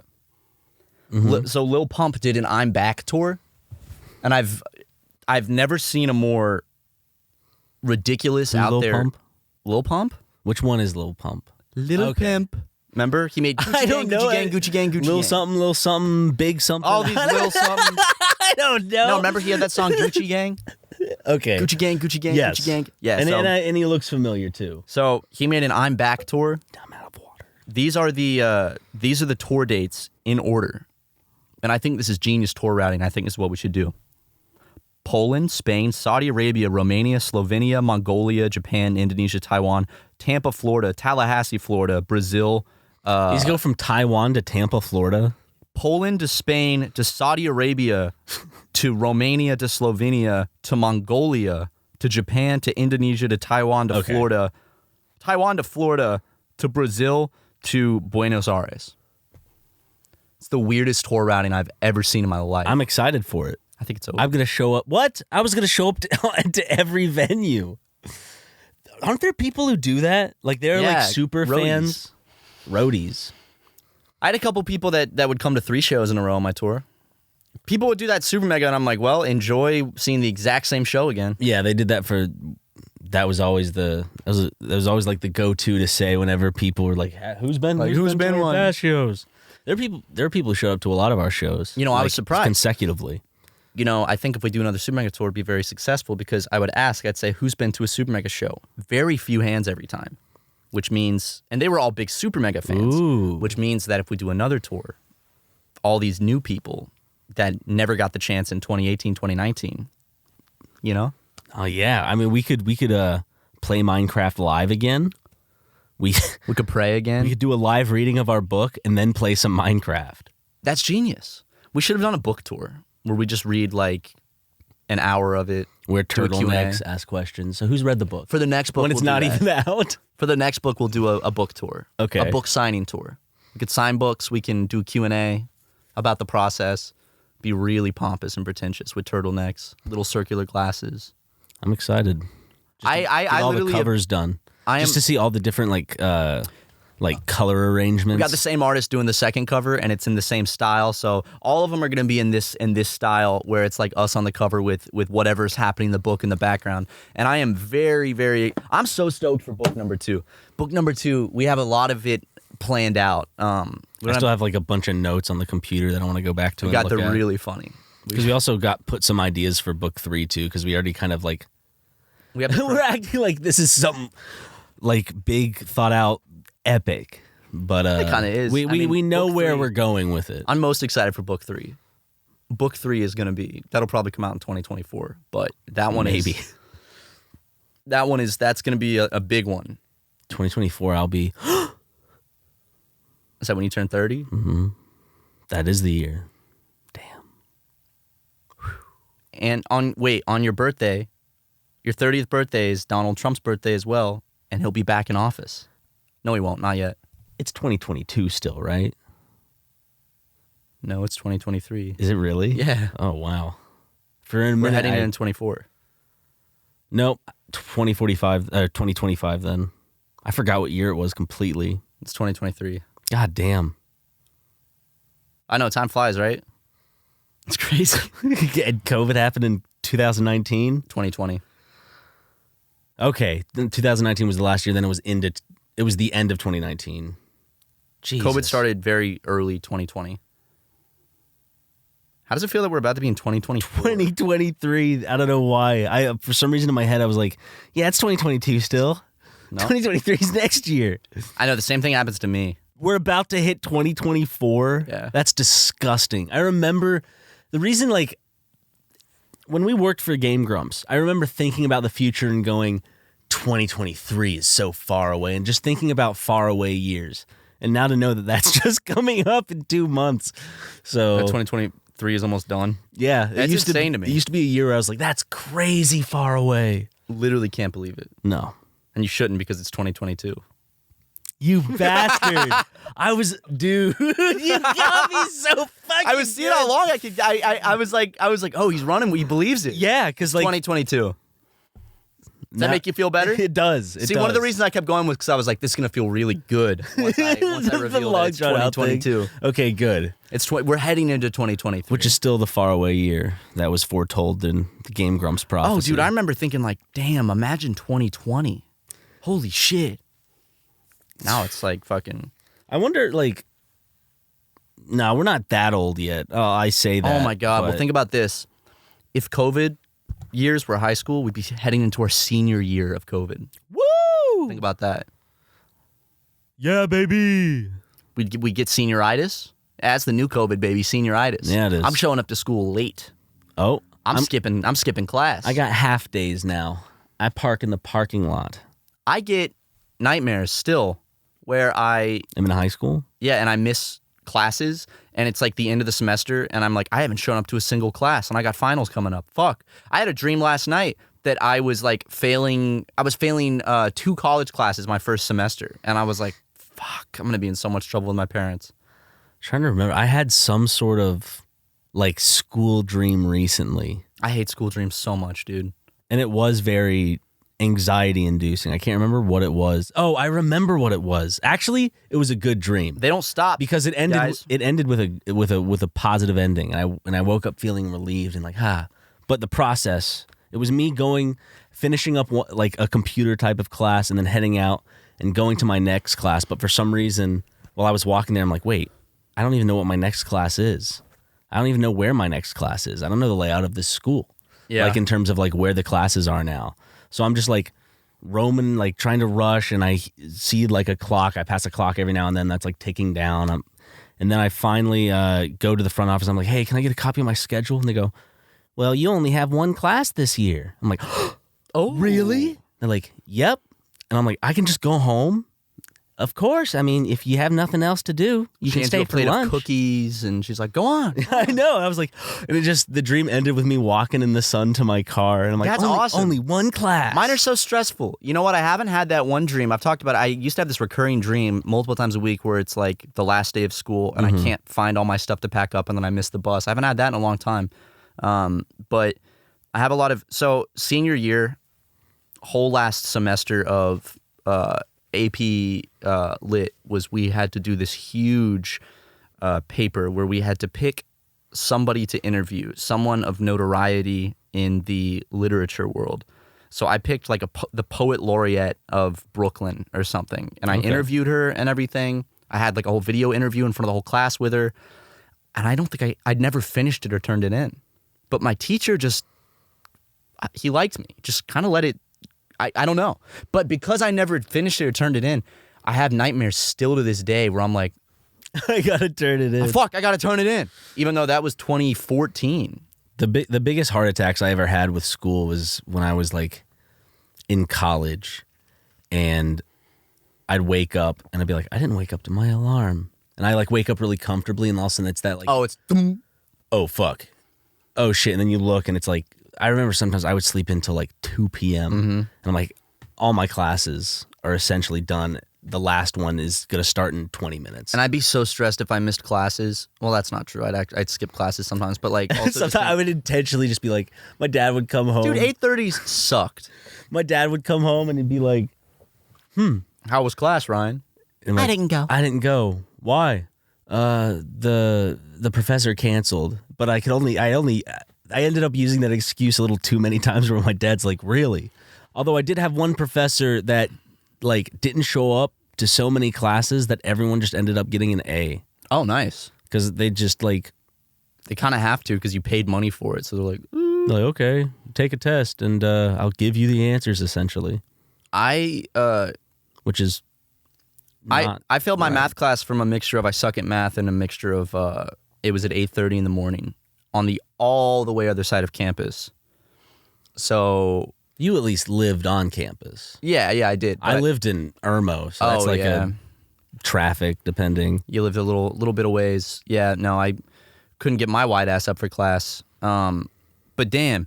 So Lil Pump did an I'm Back tour, and I've never seen a more ridiculous out
Lil
there.
Pump?
Lil Pump?
Which one is Lil Pump?
Little Pimp. Remember? He made
I don't know.
Gucci Gang, Gucci
Lil
Gang.
Little something, big something.
All these little something.
I don't know.
No, remember he had that song Gucci Gang?
Okay.
Gucci Gang, Gucci Gang,
Yes.
Gucci Gang. Yeah,
And he looks familiar too.
so he made an I'm Back tour.
I'm out of water.
These are the tour dates in order. And I think this is genius tour routing. I think this is what we should do. Poland, Spain, Saudi Arabia, Romania, Slovenia, Mongolia, Japan, Indonesia, Taiwan, Tampa, Florida, Tallahassee, Florida, Brazil.
He's go from Taiwan to Tampa, Florida.
Poland to Spain to Saudi Arabia to Romania to Slovenia to Mongolia to Japan to Indonesia to Taiwan to Florida. Taiwan to Florida to Brazil to Buenos Aires. It's the weirdest tour routing I've ever seen in my life.
I'm excited for it.
I think it's over.
I'm going to show up. What? I was going to show up to every venue. Aren't there people who do that? Like they're like super fans? Roadies.
I had a couple people that would come to 3 shows in a row on my tour. People would do that SuperMega, and I'm like, well, enjoy seeing the exact same show again.
Yeah, they did that for. That was always like the go-to to say whenever people were like, "Who's been to our
one?"
past shows?" There are people who show up to a lot of our shows.
You know, I was surprised
consecutively.
You know, I think if we do another SuperMega tour, it'd be very successful because I'd say, who's been to a SuperMega show? Very few hands every time, which means, and they were all big SuperMega fans, which means that if we do another tour, all these new people that never got the chance in 2018, 2019, you know?
Oh yeah, I mean we could play Minecraft live again. We
could pray again.
We could do a live reading of our book and then play some Minecraft.
That's genius. We should have done a book tour where we just read like an hour of it.
Wear turtlenecks, ask questions. So who's read the book?
For the next book,
when it's not even out.
For the next book, we'll do a book tour.
Okay.
A book signing tour. We could sign books. We can do Q&A about the process. Be really pompous and pretentious with turtlenecks, little circular glasses.
I'm excited.
I
all
literally
the covers done. Just to see all the different like color arrangements.
We got the same artist doing the second cover, and it's in the same style. So all of them are going to be in this style where it's like us on the cover with whatever's happening in the book in the background. And I am I'm so stoked for book number 2. Book number 2, we have a lot of it planned out.
I still have like a bunch of notes on the computer that I want to go back to.
We got the really funny.
Because we also put some ideas for book 3 too. Because we already kind of like we're acting like this is something like big thought out epic. But
it kind of is.
We know where we're going with it.
I'm most excited for book 3. Book 3 is going to that'll probably come out in 2024. But that one that's going to be a big one.
2024, I'll be.
Is that when you turn 30?
Mm-hmm. That is the year. Damn.
And on your birthday, your 30th birthday is Donald Trump's birthday as well, and he'll be back in office. No, he won't. Not yet.
It's 2022 still, right?
No, it's 2023.
Is it really?
Yeah.
Oh, wow. We're
heading in 24.
Nope. 2045 or 2025 then. I forgot what year it was completely.
It's 2023.
God damn.
I know, time flies, right? It's crazy.
And COVID happened in 2019?
2020.
Okay. Then 2019 was the last year, then it was the end of 2019. Jesus.
COVID started very early 2020. How does it feel that we're about to be in 2024?
2023. I don't know why. For some reason in my head I was like, yeah, it's 2022 still. No. 2023 is next year.
I know, the same thing happens to me.
We're about to hit 2024.
Yeah.
That's disgusting. I remember the reason, like, when we worked for Game Grumps, I remember thinking about the future and going, 2023 is so far away, and just thinking about far away years. And now to know that that's just coming up in 2 months. So
2023 is almost done.
Yeah.
That's insane to me.
It used to be a year where I was like, that's crazy far away.
Literally can't believe it.
No.
And you shouldn't, because it's 2022.
You bastard. Dude, you got me so fucking
I was seeing how long I could. I was like, oh, he's running. He believes it.
Yeah, because like
2022. Does that make you feel better?
It does.
See, one of the reasons I kept going was because I was like, this is gonna feel really good once I reveal that it's 2022.
Okay, good.
We're heading into 2023,
which is still the faraway year that was foretold in the Game Grumps prophecy.
Oh, dude, I remember thinking like, damn, imagine 2020. Holy shit. Now it's like fucking.
I wonder, like. No, we're not that old yet. Oh, I say that.
Oh my god. Well, think about this. If COVID years were high school, we'd be heading into our senior year of COVID.
Woo!
Think about that.
Yeah, baby.
We get senioritis. That's the new COVID, baby. Senioritis.
Yeah, it is.
I'm showing up to school late.
Oh,
I'm skipping class.
I got half days now. I park in the parking lot.
I get nightmares still, where I'm
in high school.
Yeah, and I miss classes, and it's like the end of the semester, and I'm like, I haven't shown up to a single class, and I got finals coming up. Fuck. I had a dream last night that I was like failing 2 college classes my first semester, and I was like, fuck, I'm gonna be in so much trouble with my parents.
I'm trying to remember. I had some sort of like school dream recently.
I hate school dreams so much, dude.
And it was very anxiety inducing. I can't remember what it was. Oh, I remember what it was. Actually, it was a good dream.
They don't stop
because it ended.
Guys.
It ended with a positive ending, and I woke up feeling relieved and like But the process, it was me finishing up like a computer type of class, and then heading out and going to my next class. But for some reason, while I was walking there, I'm like, wait, I don't even know what my next class is. I don't even know where my next class is. I don't know the layout of this school. Yeah. Like in terms of like where the classes are now. So I'm just like roaming, like trying to rush, and I see like a clock. I pass a clock every now and then that's like ticking down. And then I finally go to the front office. I'm like, hey, can I get a copy of my schedule? And they go, well, you only have 1 class this year. I'm like, oh, really? They're like, yep. And I'm like, I can just go home? Of course. I mean, if you have nothing else to do, you can stay for lunch.
Cookies, and she's like, go on.
I know. I was like, and the dream ended with me walking in the sun to my car, and I'm like,
that's awesome.
Only 1 class.
Mine are so stressful. You know what? I haven't had that one dream. I've talked about it. I used to have this recurring dream multiple times a week where it's like the last day of school, and I can't find all my stuff to pack up, and then I miss the bus. I haven't had that in a long time. But I have a lot of, senior year, whole last semester of AP Lit was we had to do this huge paper where we had to pick somebody to interview, someone of notoriety in the literature world. So I picked like the poet laureate of Brooklyn or something, and I interviewed her and everything. I had like a whole video interview in front of the whole class with her, and I don't think I'd never finished it or turned it in. But my teacher he liked me, just kind of let it. I don't know. But because I never finished it or turned it in, I have nightmares still to this day where I'm like,
I gotta turn it in.
Oh, fuck, I gotta turn it in. Even though that was 2014.
The biggest heart attacks I ever had with school was when I was like in college, and I'd wake up and I'd be like, I didn't wake up to my alarm. And I like wake up really comfortably, and all of a sudden it's that like, oh fuck. Oh shit. And then you look and it's like, I remember sometimes I would sleep until like 2 p.m. And I'm like, all my classes are essentially done. The last one is going to start in 20 minutes.
And I'd be so stressed if I missed classes. Well, that's not true. I'd skip classes sometimes, but like also
sometimes I would intentionally just be like, my dad would come home.
Dude, 8:30s sucked.
My dad would come home and he'd be like,
how was class, Ryan?
Like,
I didn't go.
I didn't go. Why? The professor canceled, but I ended up using that excuse a little too many times where my dad's like, really? Although I did have one professor that like didn't show up to so many classes that everyone just ended up getting an A.
Oh, nice.
Because they just like...
They kind of have to because you paid money for it. So they're like,
okay, take a test and I'll give you the answers essentially. Which is not
I failed my math class from a mixture of I suck at math and a mixture of it was at 8:30 in the morning on the all the way other side of campus. So
you at least lived on campus.
Yeah, I did.
I lived in Irmo, so that's like a traffic depending.
You lived a little bit of ways. Yeah, no, I couldn't get my white ass up for class. But damn,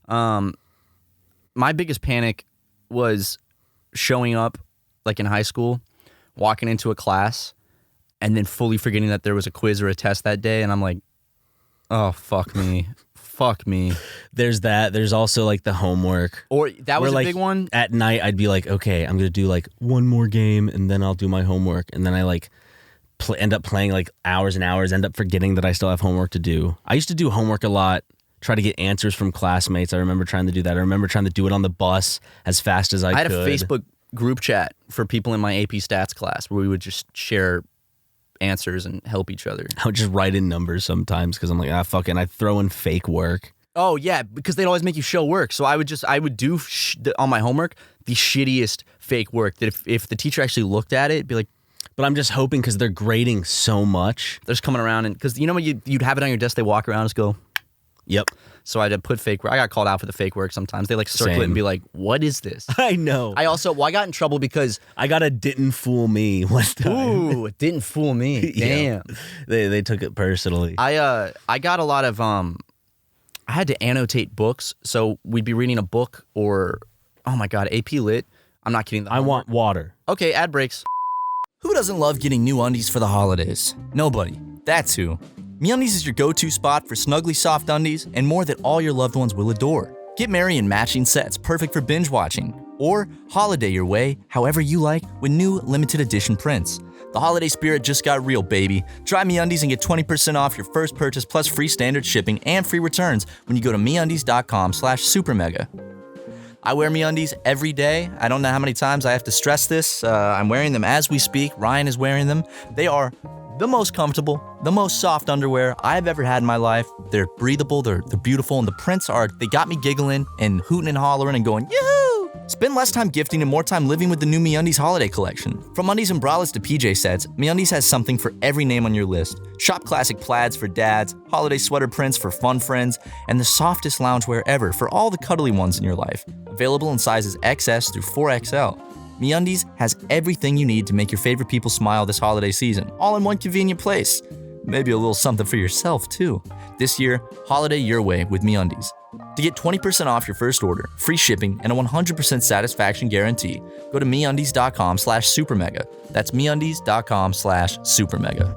my biggest panic was showing up like in high school walking into a class and then fully forgetting that there was a quiz or a test that day. And I'm like, oh, fuck me. Fuck me.
There's that. There's also like the homework.
Or that was a big one.
At night, I'd be like, okay, I'm going to do like one more game and then I'll do my homework. And then I like end up playing like hours and hours, end up forgetting that I still have homework to do. I used to do homework a lot, try to get answers from classmates. I remember trying to do that. I remember trying to do it on the bus as fast as I could.
I had a Facebook group chat for people in my AP stats class where we would just share answers and help each other.
I would just write in numbers sometimes because I'm like, fuck it. And I'd throw in fake work.
Oh, yeah, because they'd always make you show work. So I would do on my homework the shittiest fake work that if the teacher actually looked at it, it'd be like,
but I'm just hoping because they're grading so much.
They're just coming around and because you know when you'd have it on your desk, they walk around and just go,
yep.
So I'd put fake work. I got called out for the fake work sometimes. They like circle it and be like, what is this?
I know.
I got in trouble because
I got a didn't fool me one time.
Ooh, it didn't fool me. Damn.
Yeah. They took it personally.
I got a lot of I had to annotate books. So we'd be reading a book or oh my God, AP Lit. I'm not kidding.
I want water.
Okay, ad breaks. Who doesn't love getting new undies for the holidays? Nobody. That's who. MeUndies is your go-to spot for snuggly soft undies and more that all your loved ones will adore. Get merry in matching sets perfect for binge watching. Or holiday your way, however you like, with new limited edition prints. The holiday spirit just got real, baby. Try MeUndies and get 20% off your first purchase plus free standard shipping and free returns when you go to MeUndies.com/SuperMega. I wear MeUndies every day. I don't know how many times I have to stress this. I'm wearing them as we speak. Ryan is wearing them. They are the most comfortable, the most soft underwear I've ever had in my life. They're breathable, they're beautiful, and the prints they got me giggling and hooting and hollering and going, yoo-hoo! Spend less time gifting and more time living with the new MeUndies holiday collection. From undies and bralettes to PJ sets, MeUndies has something for every name on your list. Shop classic plaids for dads, holiday sweater prints for fun friends, and the softest loungewear ever for all the cuddly ones in your life. Available in sizes XS through 4XL. MeUndies has everything you need to make your favorite people smile this holiday season, all in one convenient place. Maybe a little something for yourself, too. This year, holiday your way with MeUndies. To get 20% off your first order, free shipping, and a 100% satisfaction guarantee, go to MeUndies.com/SuperMega. That's MeUndies.com/SuperMega.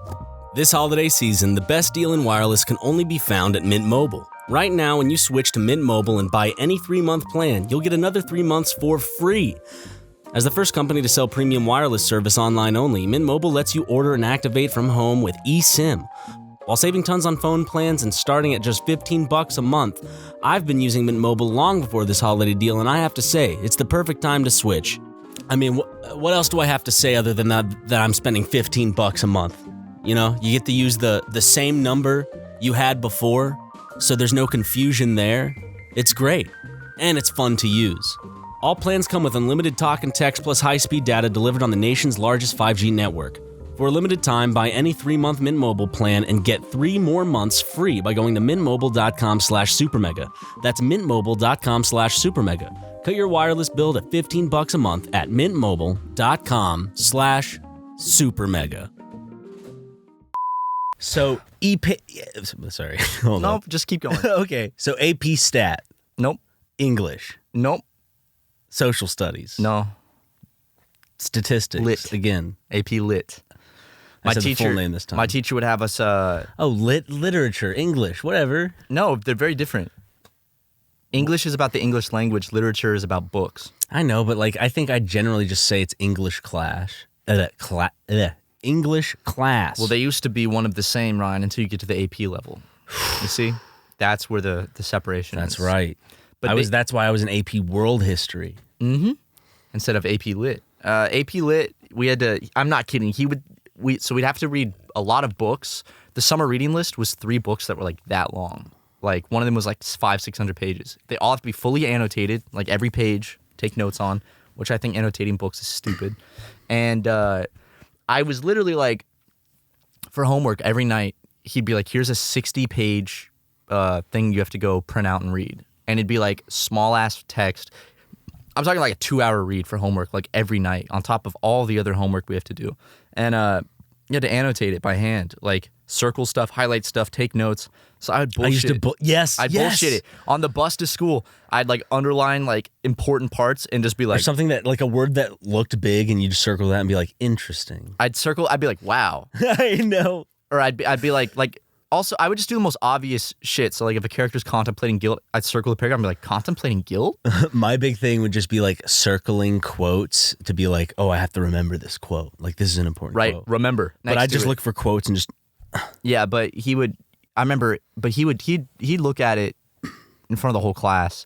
This holiday season, the best deal in wireless can only be found at Mint Mobile. Right now, when you switch to Mint Mobile and buy any 3-month plan, you'll get another 3 months for free. As the first company to sell premium wireless service online only, Mint Mobile lets you order and activate from home with eSIM. While saving tons on phone plans and starting at just $15 a month, I've been using Mint Mobile long before this holiday deal, and I have to say, it's the perfect time to switch. I mean, what else do I have to say other than that I'm spending $15 a month? You know, you get to use the same number you had before, so there's no confusion there. It's great, and it's fun to use. All plans come with unlimited talk and text plus high-speed data delivered on the nation's largest 5G network. For a limited time, buy any 3-month Mint Mobile plan and get 3 more months free by going to mintmobile.com/SuperMega. That's mintmobile.com/SuperMega. Cut your wireless bill to $15 a month at mintmobile.com/SuperMega. So, sorry. Hold on.
Nope, just keep going.
Okay, so AP Stat.
Nope.
English.
Nope.
Social Studies.
No.
Statistics.
Lit.
Again.
AP Lit.
I said the full name this time.
My teacher would have us...
literature, English, whatever.
No, they're very different. English is about the English language. Literature is about books.
I know, but I think I generally just say it's English class. English class.
Well, they used to be one of the same, Ryan, until you get to the AP level. You see? That's where the separation is.
That's right.
But
that's why I was in AP World History.
Mm-hmm. Instead of AP Lit. AP Lit, we had to... I'm not kidding. So we'd have to read a lot of books. The summer reading list was 3 books that were that long. One of them was 500-600 pages. They all have to be fully annotated, every page, take notes on, which I think annotating books is stupid. And I was literally for homework every night, he'd be here's a 60-page thing you have to go print out and read. And it'd be small-ass text. I'm talking a 2-hour read for homework every night on top of all the other homework we have to do. And You had to annotate it by hand, like circle stuff, highlight stuff, take notes. So I would bullshit. I'd bullshit it. On the bus to school, I'd like underline like important parts and just be like,
or something that like a word that looked big and you just circle that and be like, interesting.
I'd be like, wow.
I know.
Or I'd be like, also, I would just do the most obvious shit. So, like, if a character's contemplating guilt, I'd circle the paragraph and be like, contemplating guilt?
My big thing would just be, like, circling quotes to be like, oh, I have to remember this quote. Like, this is an important quote.
Right, remember.
But I'd just look for quotes and just...
Yeah, but he'd look at it in front of the whole class.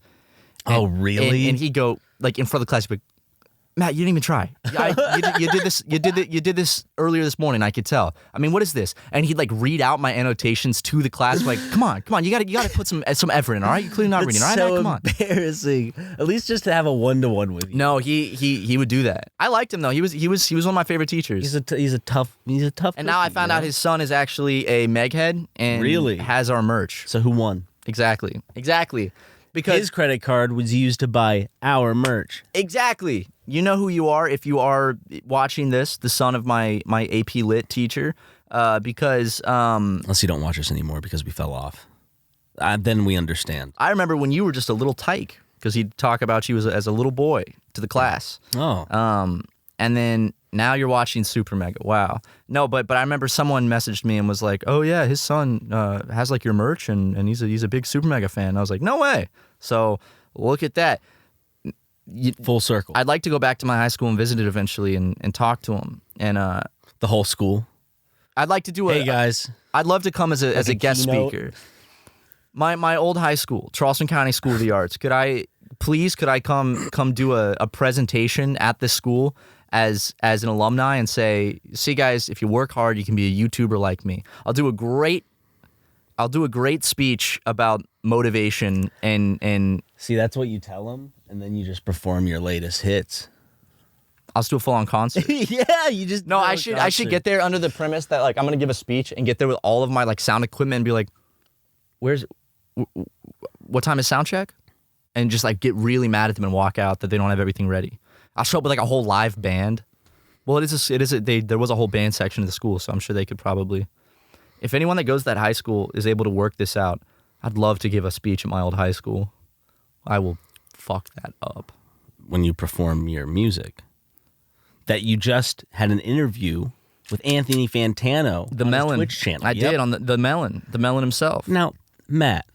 And,
oh, really?
And he'd go, like, in front of the class, he'd be like, Matt, you didn't even try. You did this. You did this earlier this morning. I could tell. I mean, what is this? And he'd like read out my annotations to the class. Like, come on. You got to put some effort in. All right, you're clearly not reading. All right,
so
come on.
Embarrassing. At least just to have a 1-to-1 with you.
No, he would do that. I liked him though. He was one of my favorite teachers.
He's a tough.
And now I found out his son is actually a Meghead and
really
has our merch.
So who won?
Exactly. Because
his credit card was used to buy our merch.
Exactly. You know who you are if you are watching this, the son of my AP Lit teacher, because...
Unless you don't watch us anymore because we fell off. Then we understand.
I remember when you were just a little tyke, because he'd talk about you as a little boy to the class.
Oh.
And then now you're watching SuperMega. Wow. No, but I remember someone messaged me and was like, oh yeah, his son has like your merch and he's a big SuperMega fan. And I was like, no way. So look at that.
Full circle.
I'd like to go back to my high school and visit it eventually and talk to him. And
the whole school.
I'd like to do
Hey guys.
I'd love to come as a guest
keynote.
speaker. My old high school, Charleston County School of the Arts. Could I come do a presentation at this school as an alumni and say, see guys, if you work hard, you can be a YouTuber like me. I'll do a great speech about motivation and
see, that's what you tell them, and then you just perform your latest hits.
I'll just do a full-on concert.
Yeah, you just
no. I should get there under the premise that like I'm gonna give a speech and get there with all of my like sound equipment and be like, what time is sound check? And just like get really mad at them and walk out that they don't have everything ready. I'll show up with like a whole live band. Well, there was a whole band section of the school, so I'm sure they could probably. If anyone that goes to that high school is able to work this out, I'd love to give a speech at my old high school. I will fuck that up.
When you perform your music. That you just had an interview with Anthony Fantano
the
on
Melon
his Twitch channel.
I did on the Melon himself.
Now, Matt,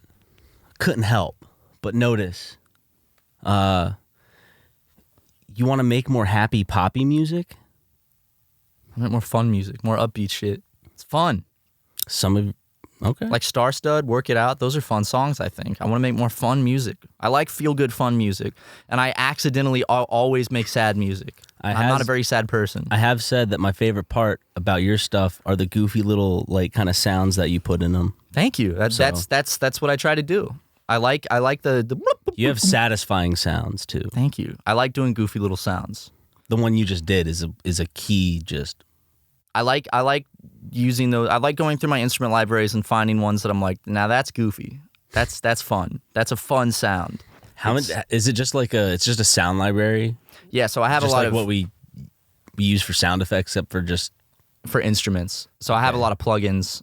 couldn't help but notice you want to make more happy poppy music?
I want more fun music, more upbeat shit. It's fun.
Okay.
Like Star Stud, Work It Out, those are fun songs, I think. I want to make more fun music. I like feel-good fun music, and I accidentally always make sad music. I'm not a very sad person.
I have said that my favorite part about your stuff are the goofy little like kind of sounds that you put in them.
Thank you. That's what I try to do. I like the
You have satisfying sounds too.
Thank you. I like doing goofy little sounds.
The one you just did is a key just.
I like using those. I like going through my instrument libraries and finding ones that I'm like, now that's goofy. That's fun. That's a fun sound.
Is it just like it's just a sound library?
Yeah, so I have
just
a lot
like
of
what we use for sound effects, except for just
for instruments. So I have a lot of plugins.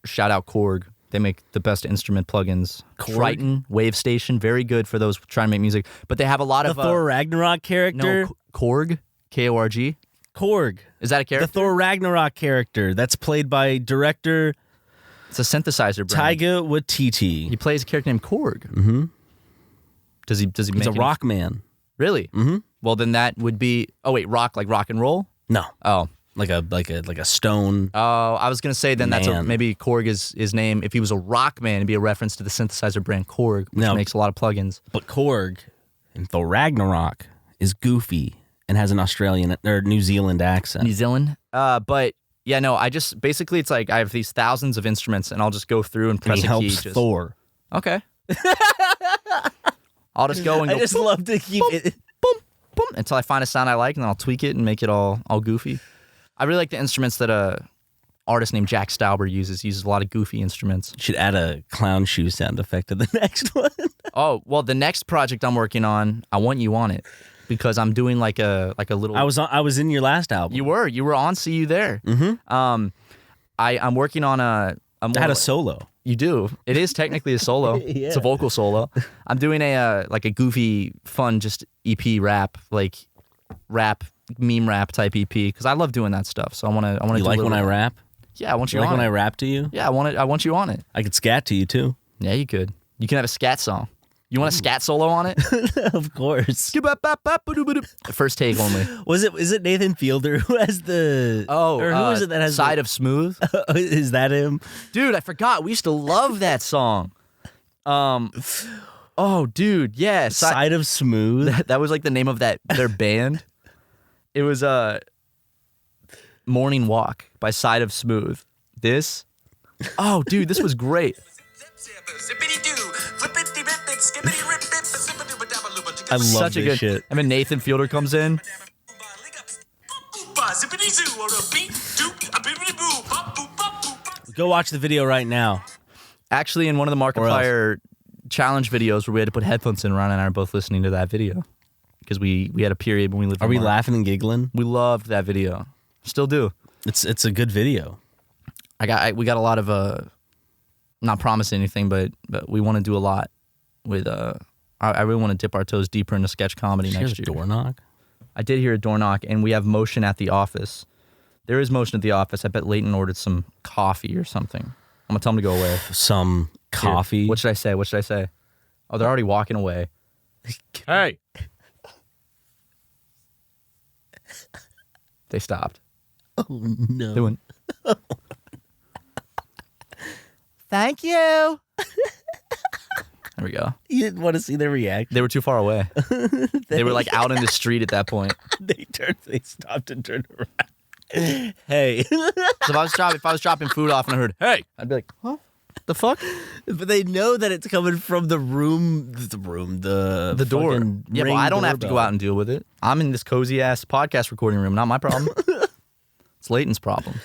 Shout out Korg. They make the best instrument plugins.
Korg?
Triton, Wave Station, very good for those trying to make music. But they have a lot of
the Thor Ragnarok character.
No, Korg, Korg.
Korg.
Is that a character?
The Thor Ragnarok character that's played by director.
It's a synthesizer brand.
Taika Waititi.
He plays a character named Korg.
Mm-hmm.
Does he make
He's a rock man.
Really?
Mm-hmm.
Well, then that would be. Oh wait, rock like rock and roll?
No.
Oh,
like a stone.
Oh, I was gonna say then
man.
that's maybe Korg is his name. If he was a rock man, it'd be a reference to the synthesizer brand Korg, which makes a lot of plugins.
But Korg in Thor Ragnarok is goofy and has an Australian or New Zealand accent.
New Zealand. But yeah, no, I just basically it's like I have these thousands of instruments and I'll just go through and press
and he
a key.
helps Thor.
Okay. I'll just go and go.
I just love to keep
boom,
it.
Boom, boom, until I find a sound I like, and then I'll tweak it and make it all goofy. I really like the instruments that a artist named Jack Stauber uses. He uses a lot of goofy instruments.
You should add a clown shoe sound effect to the next one.
Oh, well, the next project I'm working on, I want you on it. because I'm doing like a little.
I was in your last album.
You were on See You There.
Mm-hmm.
I'm working on a.
I had a solo.
You do. It is technically a solo.
Yeah.
It's a vocal solo. I'm doing a goofy, fun, just EP rap, meme rap type EP because I love doing that stuff. So I want to.
You like when I rap?
Yeah, I want you
like
on
when
it.
I rap to you?
Yeah, I want you on it.
I could scat to you too.
Yeah, you could. You can have a scat song. You want a scat solo on it?
Of course.
First take only.
Is it Nathan Fielder who has the or who is it that has
Side of Smooth?
Is that him?
Dude, I forgot. We used to love that song. Oh, dude, yeah.
Side of Smooth.
That was like the name of their band. It was Morning Walk by Side of Smooth. This was great.
I love
Such
this
a good
shit.
And then Nathan Fielder comes in.
Go watch the video right now.
Actually, in one of the Markiplier challenge videos where we had to put headphones in, Ron and I are both listening to that video because we had a period when we lived.
Are we laughing and giggling?
We loved that video. Still do.
It's a good video.
We got a lot of not promising anything, but we want to do a lot with I really want to dip our toes deeper into sketch comedy next year.
Door knock?
I did hear a door knock, and we have motion at the office. There is motion at the office. I bet Leighton ordered some coffee or something. I'm gonna tell him to go away.
Some coffee.
Here. What should I say? Oh, they're already walking away. Hey. They stopped.
Oh no.
They went. Thank you. There we go.
You didn't want to see their reaction.
They were too far away. They were like out in the street at that point.
They stopped and turned around. Hey.
So if I was dropping food off and I heard, hey, I'd be like, what? The fuck?
But they know that it's coming from the
door. Yeah, but I don't have to go out and deal with it. I'm in this cozy ass podcast recording room. Not my problem. It's Leighton's problem.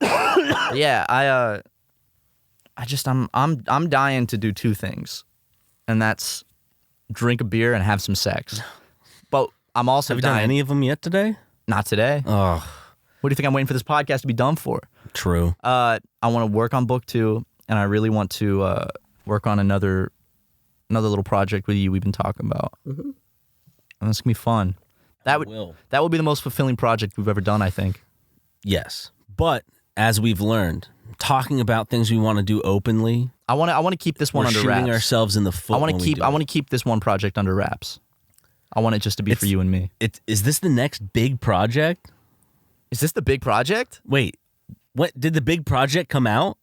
Yeah, I'm dying to do two things, and that's drink a beer and have some sex. But I'm also
Have you done any of them yet today?
Not today.
Oh,
what do you think I'm waiting for this podcast to be done for?
True.
I want to work on book 2, and I really want to work on another little project with you we've been talking about. Mm-hmm. And it's gonna be fun. That would be the most fulfilling project we've ever done, I think.
Yes, but as we've learned, talking about things we want to do openly.
I want to keep this one under wraps.
We're shooting ourselves in the foot. I want
to keep this one project under wraps. I want it just to be for you and me.
Is this the next big project?
Is this the big project?
Wait, what did the big project come out?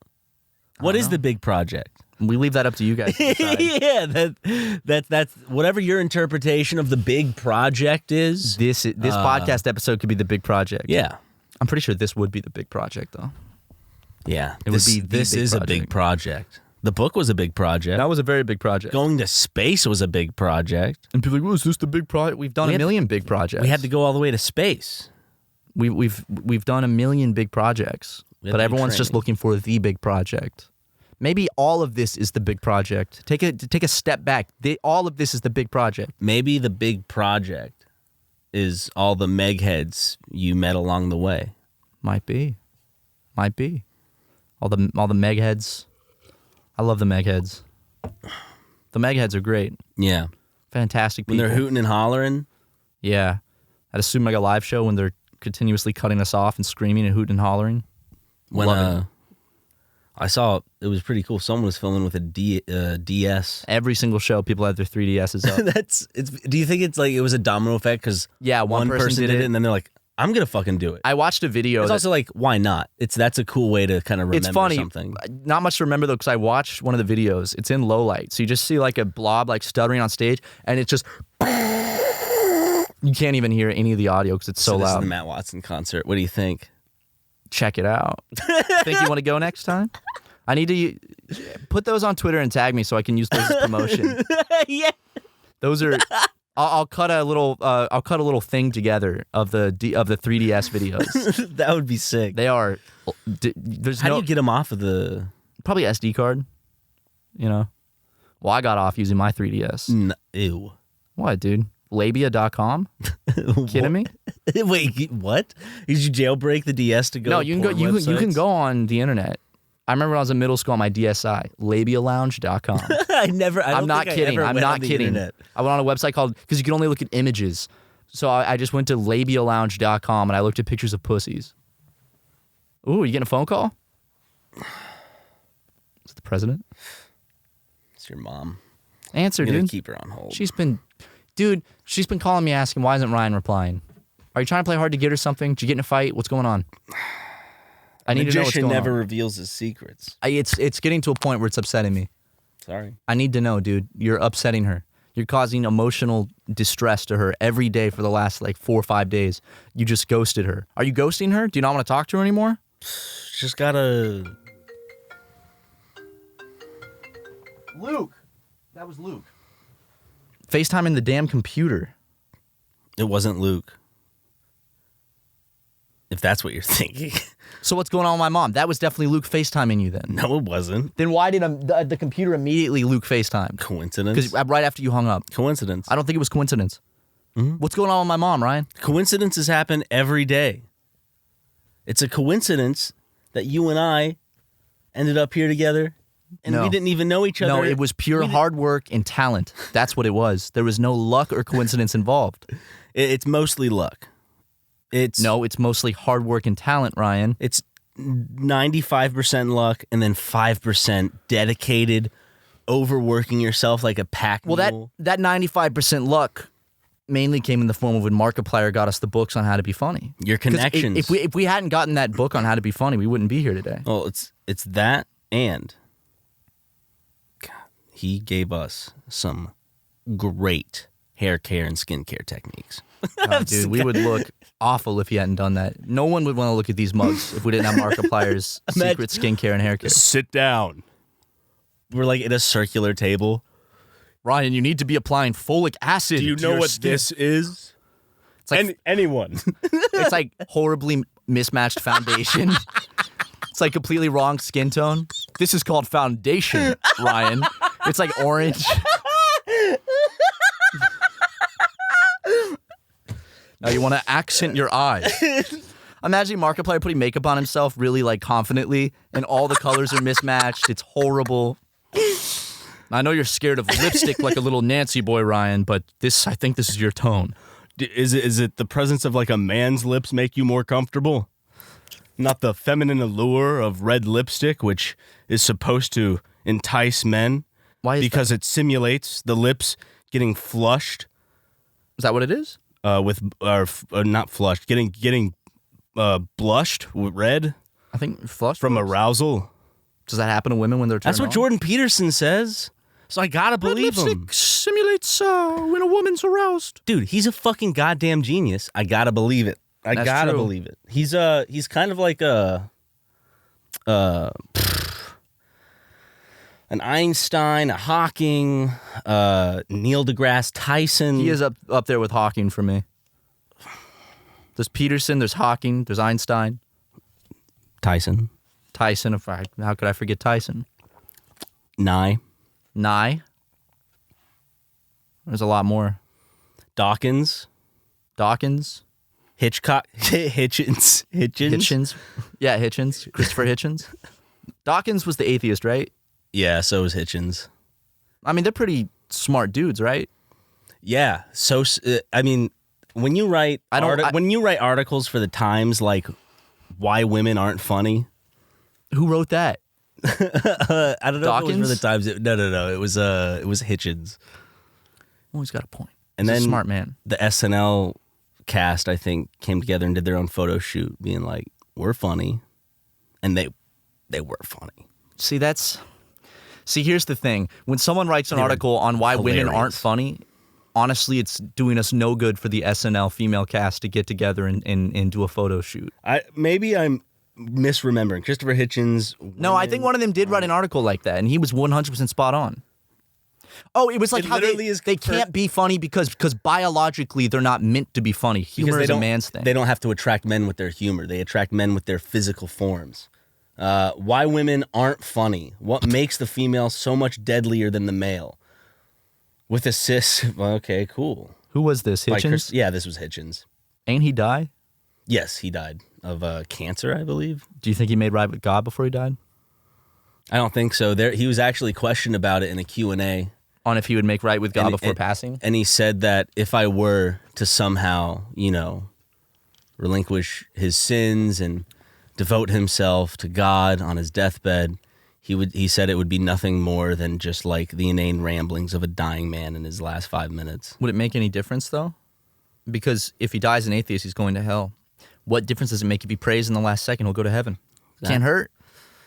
What is the big project?
We leave that up to you guys to decide.
Yeah, that's whatever your interpretation of the big project is.
This podcast episode could be the big project.
Yeah,
I'm pretty sure this would be the big project, though.
Yeah,
this
is a big project. The book was a big project.
That was a very big project.
Going to space was a big project.
And people are like, well, is this the big project? We've done a million big projects.
We had to go all the way to space.
We've done a million big projects, but everyone's just looking for the big project. Maybe all of this is the big project. Take a step back. All of this is the big project.
Maybe the big project is all the Meg heads you met along the way.
Might be. All the Meg heads. I love the Meg heads. The Meg heads are great.
Yeah.
Fantastic people.
When they're hooting and hollering.
Yeah. At a SuperMega live show when they're continuously cutting us off and screaming and hooting and hollering.
When I saw it was pretty cool. Someone was filming with a DS.
Every single show, people had their 3DSs up.
Do you think it's like it was a domino effect? Because one person did it, and then they're like, "I'm gonna fucking do it."
I watched a video.
It's also like, why not? That's a cool way to kind of remember
it's funny.
Something.
Not much to remember though, because I watched one of the videos. It's in low light, so you just see like a blob like stuttering on stage, and it's just you can't even hear any of the audio because it's so
this
loud.
Is the Matt Watson concert. What do you think?
Check it out. Think you want to go next time? I need to put those on Twitter and tag me so I can use those as promotion.
Yeah,
those are. I'll cut a little thing together of the 3DS videos.
That would be sick.
They are.
How do you get them off of the?
Probably SD card. You know. Well, I got off using my 3DS.
Ew.
What, dude? Labia.com? Kidding me?
Wait, what? Did you jailbreak the DS to go?
No,
to
you can go.
porn
You can
websites?
go on the internet. I remember when I was in middle school on my DSI, labialounge.com.
I'm
not kidding. I'm not kidding.
Internet.
I went on a website called, because you can only look at images. So I just went to labialounge.com and I looked at pictures of pussies. Ooh, you getting a phone call? Is it the president?
It's your mom.
Answer,
I'm gonna
dude.
keep her on hold.
She's been calling me asking, why isn't Ryan replying? Are you trying to play hard to get or something? Did you get in a fight? What's going on? I need to know what's
Magician
going
never
on.
reveals his secrets.
It's getting to a point where it's upsetting me.
Sorry.
I need to know, dude. You're upsetting her. You're causing emotional distress to her every day for the last 4 or 5 days. You just ghosted her. Are you ghosting her? Do you not want to talk to her anymore?
Just gotta.
Luke. That was Luke. FaceTime in the damn computer.
It wasn't Luke. If that's what you're thinking.
So what's going on with my mom? That was definitely Luke FaceTiming you then.
No, it wasn't.
Then why did the computer immediately Luke FaceTime?
Coincidence.
Because right after you hung up.
Coincidence.
I don't think it was coincidence.
Mm-hmm.
What's going on with my mom, Ryan?
Coincidences happen every day. It's a coincidence that you and I ended up here together, and
No.
we didn't even know each other.
No, it was pure hard work and talent. That's what it was. There was no luck or coincidence involved.
It's mostly luck. It's
mostly hard work and talent, Ryan.
It's 95% luck and then 5% dedicated, overworking yourself like a pack
Well,
mule.
that 95% luck mainly came in the form of when Markiplier got us the books on how to be funny.
Your
'Cause
connections.
If we hadn't gotten that book on how to be funny, we wouldn't be here today.
Well, it's that, and God, he gave us some great hair care and skincare techniques.
Oh, dude, we would look awful if he hadn't done that. No one would want to look at these mugs if we didn't have Markiplier's secret skincare and hair care.
Sit down. We're like at a circular table.
Ryan, you need to be applying folic acid.
Do you
to
know
your
what
skin.
this is?
It's like
anyone.
it's like horribly mismatched foundation. It's like completely wrong skin tone. This is called foundation, Ryan. It's like orange. Now you want to accent your eyes. Imagine Markiplier putting makeup on himself really confidently, and all the colors are mismatched. It's horrible. I know you're scared of lipstick like a little Nancy boy, Ryan, but I think this is your tone.
Is it the presence of like a man's lips make you more comfortable? Not the feminine allure of red lipstick, which is supposed to entice men.
Why is
because it simulates the lips getting flushed.
Is that what it is?
Not flushed, getting blushed with red
I think flushed
from
lips.
arousal.
Does that happen to women when they're turned
That's what
on?
Jordan Peterson says. So I gotta believe him.
Simulates when a woman's aroused.
Dude, he's a fucking goddamn genius. I gotta believe it. I
That's
gotta
true.
believe it. He's kind of like an Einstein, a Hawking, Neil deGrasse Tyson.
He is up there with Hawking for me. There's Peterson, there's Hawking, there's Einstein.
Tyson.
How could I forget Tyson?
Nye.
There's a lot more.
Dawkins.
Hitchcock.
Hitchens.
Hitchens. Yeah, Hitchens. Christopher Hitchens. Dawkins was the atheist, right?
Yeah, so is Hitchens.
I mean, they're pretty smart dudes, right?
Yeah. So, I mean, when you write articles for the Times, like why women aren't funny.
Who wrote that?
I don't know
Dawkins?
if it was for the Times. No. It was Hitchens.
Oh, he's got a point.
And
He's
then
a smart man.
The SNL cast, I think, came together and did their own photo shoot, being like, "We're funny," and they were funny.
See, here's the thing. When someone writes an article on why women aren't funny, honestly, it's doing us no good for the SNL female cast to get together and do a photo shoot.
Maybe I'm misremembering. Christopher Hitchens.
No, I think one of them did write an article like that, and he was 100% spot on. Oh, it was like
It
how
literally is
they can't be funny because biologically they're not meant to be funny. Humor is a man's thing.
They don't have to attract men with their humor. They attract men with their physical forms. Why women aren't funny. What makes the female so much deadlier than the male? With a cis... Okay, cool.
Who was this? Hitchens?
Yeah, this was Hitchens.
Ain't he die?
Yes, he died of cancer, I believe.
Do you think he made right with God before he died?
I don't think so. He was actually questioned about it in a Q&A.
On if he would make right with God before passing?
And he said that if I were to somehow, relinquish his sins and devote himself to God on his deathbed, he said it would be nothing more than just like the inane ramblings of a dying man in his last 5 minutes.
Would it make any difference, though? Because if he dies an atheist, he's going to hell. What difference does it make if he prays in the last second? He'll go to heaven. Can't hurt.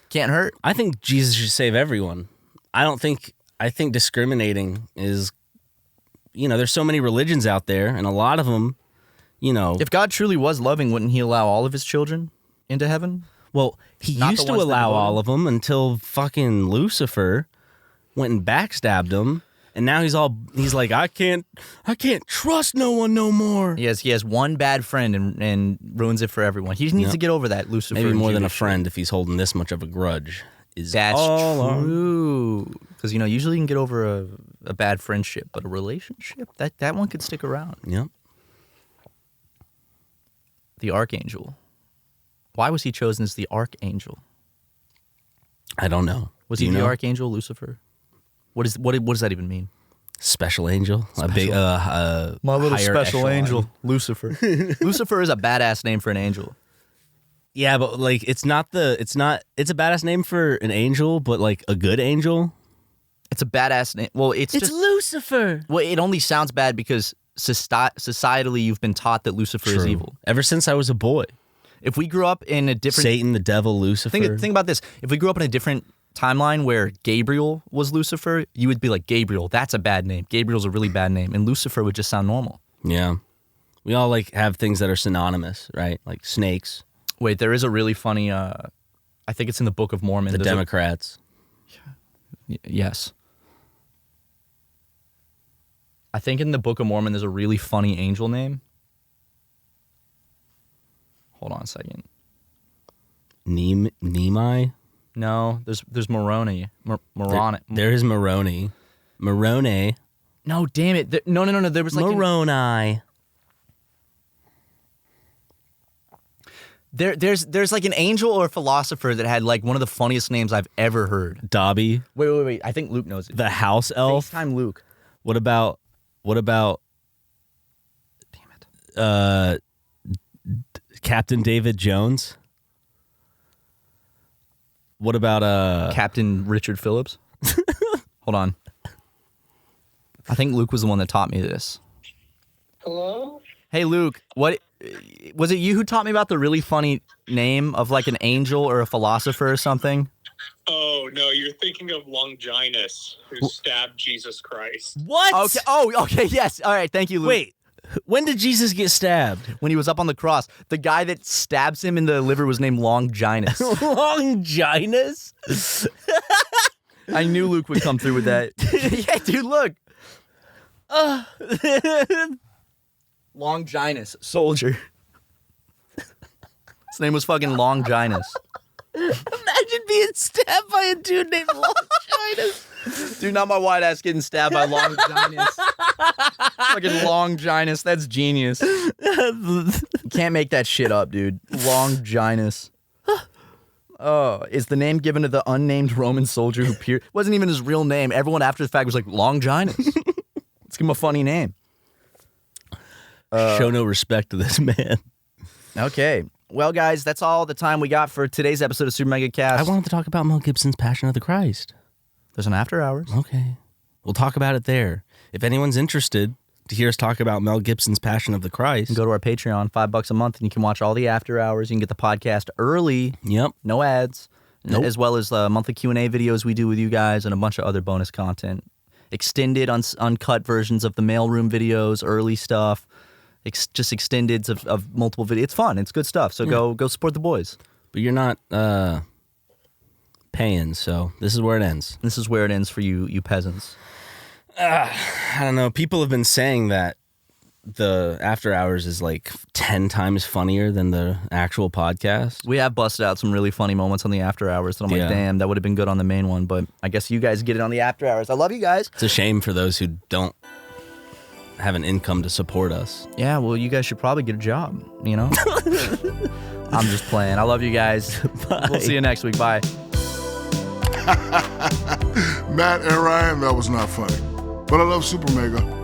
Can't hurt.
I think Jesus should save everyone. I think discriminating is, there's so many religions out there, and a lot of them,
If God truly was loving, wouldn't he allow all of his children into heaven?
Well, he
Not
used
the
to
ones that
allow
devoted.
all of them until fucking Lucifer went and backstabbed him, and now he's like, I can't trust no one no more.
He has one bad friend and ruins it for everyone. He needs to get over that, Lucifer.
Maybe
and
more than a
Judas
friend if he's holding this much of a grudge.
That's true. Because usually you can get over a bad friendship, but a relationship, that one could stick around.
Yep.
The Archangel. Why was he chosen as the Archangel?
I don't know.
Was
Do
he
you
the
know?
Archangel, Lucifer? What does that even mean?
Special angel? A big,
My little
higher
special
echelon.
angel, Lucifer. Lucifer is a badass name for an angel.
Yeah, but like it's a badass name for an angel, but like a good angel.
It's a badass name. Well, it's just
Lucifer.
well, it only sounds bad because societally you've been taught that Lucifer is evil.
Ever since I was a boy.
If we grew up in a different
Satan, the devil, Lucifer.
think about this. If we grew up in a different timeline where Gabriel was Lucifer, you would be like, Gabriel, that's a bad name. Gabriel's a really bad name. And Lucifer would just sound normal.
Yeah. We all like have things that are synonymous, right? Like snakes,
Wait, there is a really funny, I think it's in the Book of Mormon.
the
There's
Democrats.
Yes. I think in the Book of Mormon there's a really funny angel name. Hold on a second.
Nemai?
No, there's Moroni. Moroni.
There is Moroni. Moroni.
No, damn it. No. There was like
Moroni.
There's like an angel or a philosopher that had like one of the funniest names I've ever heard.
Dobby.
Wait. I think Luke knows it.
The house elf.
FaceTime Luke.
What about
Damn it.
Captain David Jones? What about
Captain Richard Phillips? Hold on. I think Luke was the one that taught me this.
Hello?
Hey Luke, what was it you who taught me about the really funny name of like an angel or a philosopher or something?
Oh, no, you're thinking of Longinus, who stabbed Jesus Christ.
what?
Okay. Oh, okay. Yes. All right. Thank you, Luke.
Wait. When did Jesus get stabbed?
When he was up on the cross, the guy that stabs him in the liver was named Longinus.
Longinus?
I knew Luke would come through with that. Yeah, dude, look. Longinus, soldier. His name was fucking Longinus.
Imagine being stabbed by a dude named Longinus.
Dude, not my white ass getting stabbed by Longinus. Fucking Longinus, that's genius. You can't make that shit up, dude. Longinus. Oh, is the name given to the unnamed Roman soldier who wasn't even his real name. Everyone after the fact was like, Longinus. Let's give him a funny name.
Show no respect to this man.
Okay. Well, guys, that's all the time we got for today's episode of Super Mega Cast.
I wanted to talk about Mel Gibson's Passion of the Christ.
There's an after hours.
Okay. We'll talk about it there. If anyone's interested to hear us talk about Mel Gibson's Passion of the Christ,
You can go to our Patreon, $5 a month, and you can watch all the after hours. You can get the podcast early,
Yep.
no ads,
Nope.
as well as the monthly Q&A videos we do with you guys and a bunch of other bonus content. Extended, uncut versions of the mailroom videos, early stuff, just extendeds of multiple videos. It's fun. It's good stuff. So go support the boys.
But you're not paying, so this is where it ends.
This is where it ends for you peasants.
I don't know. People have been saying that the after hours is like 10 times funnier than the actual podcast.
We have busted out some really funny moments on the after hours that I'm like,
Yeah.
damn, that would have been good on the main one. But I guess you guys get it on the after hours. I love you guys.
It's a shame for those who don't have an income to support us.
Yeah, well, you guys should probably get a job, you know? I'm just playing. I love you guys. We'll see you next week. Bye.
Matt and Ryan, that was not funny. But I love Super Mega.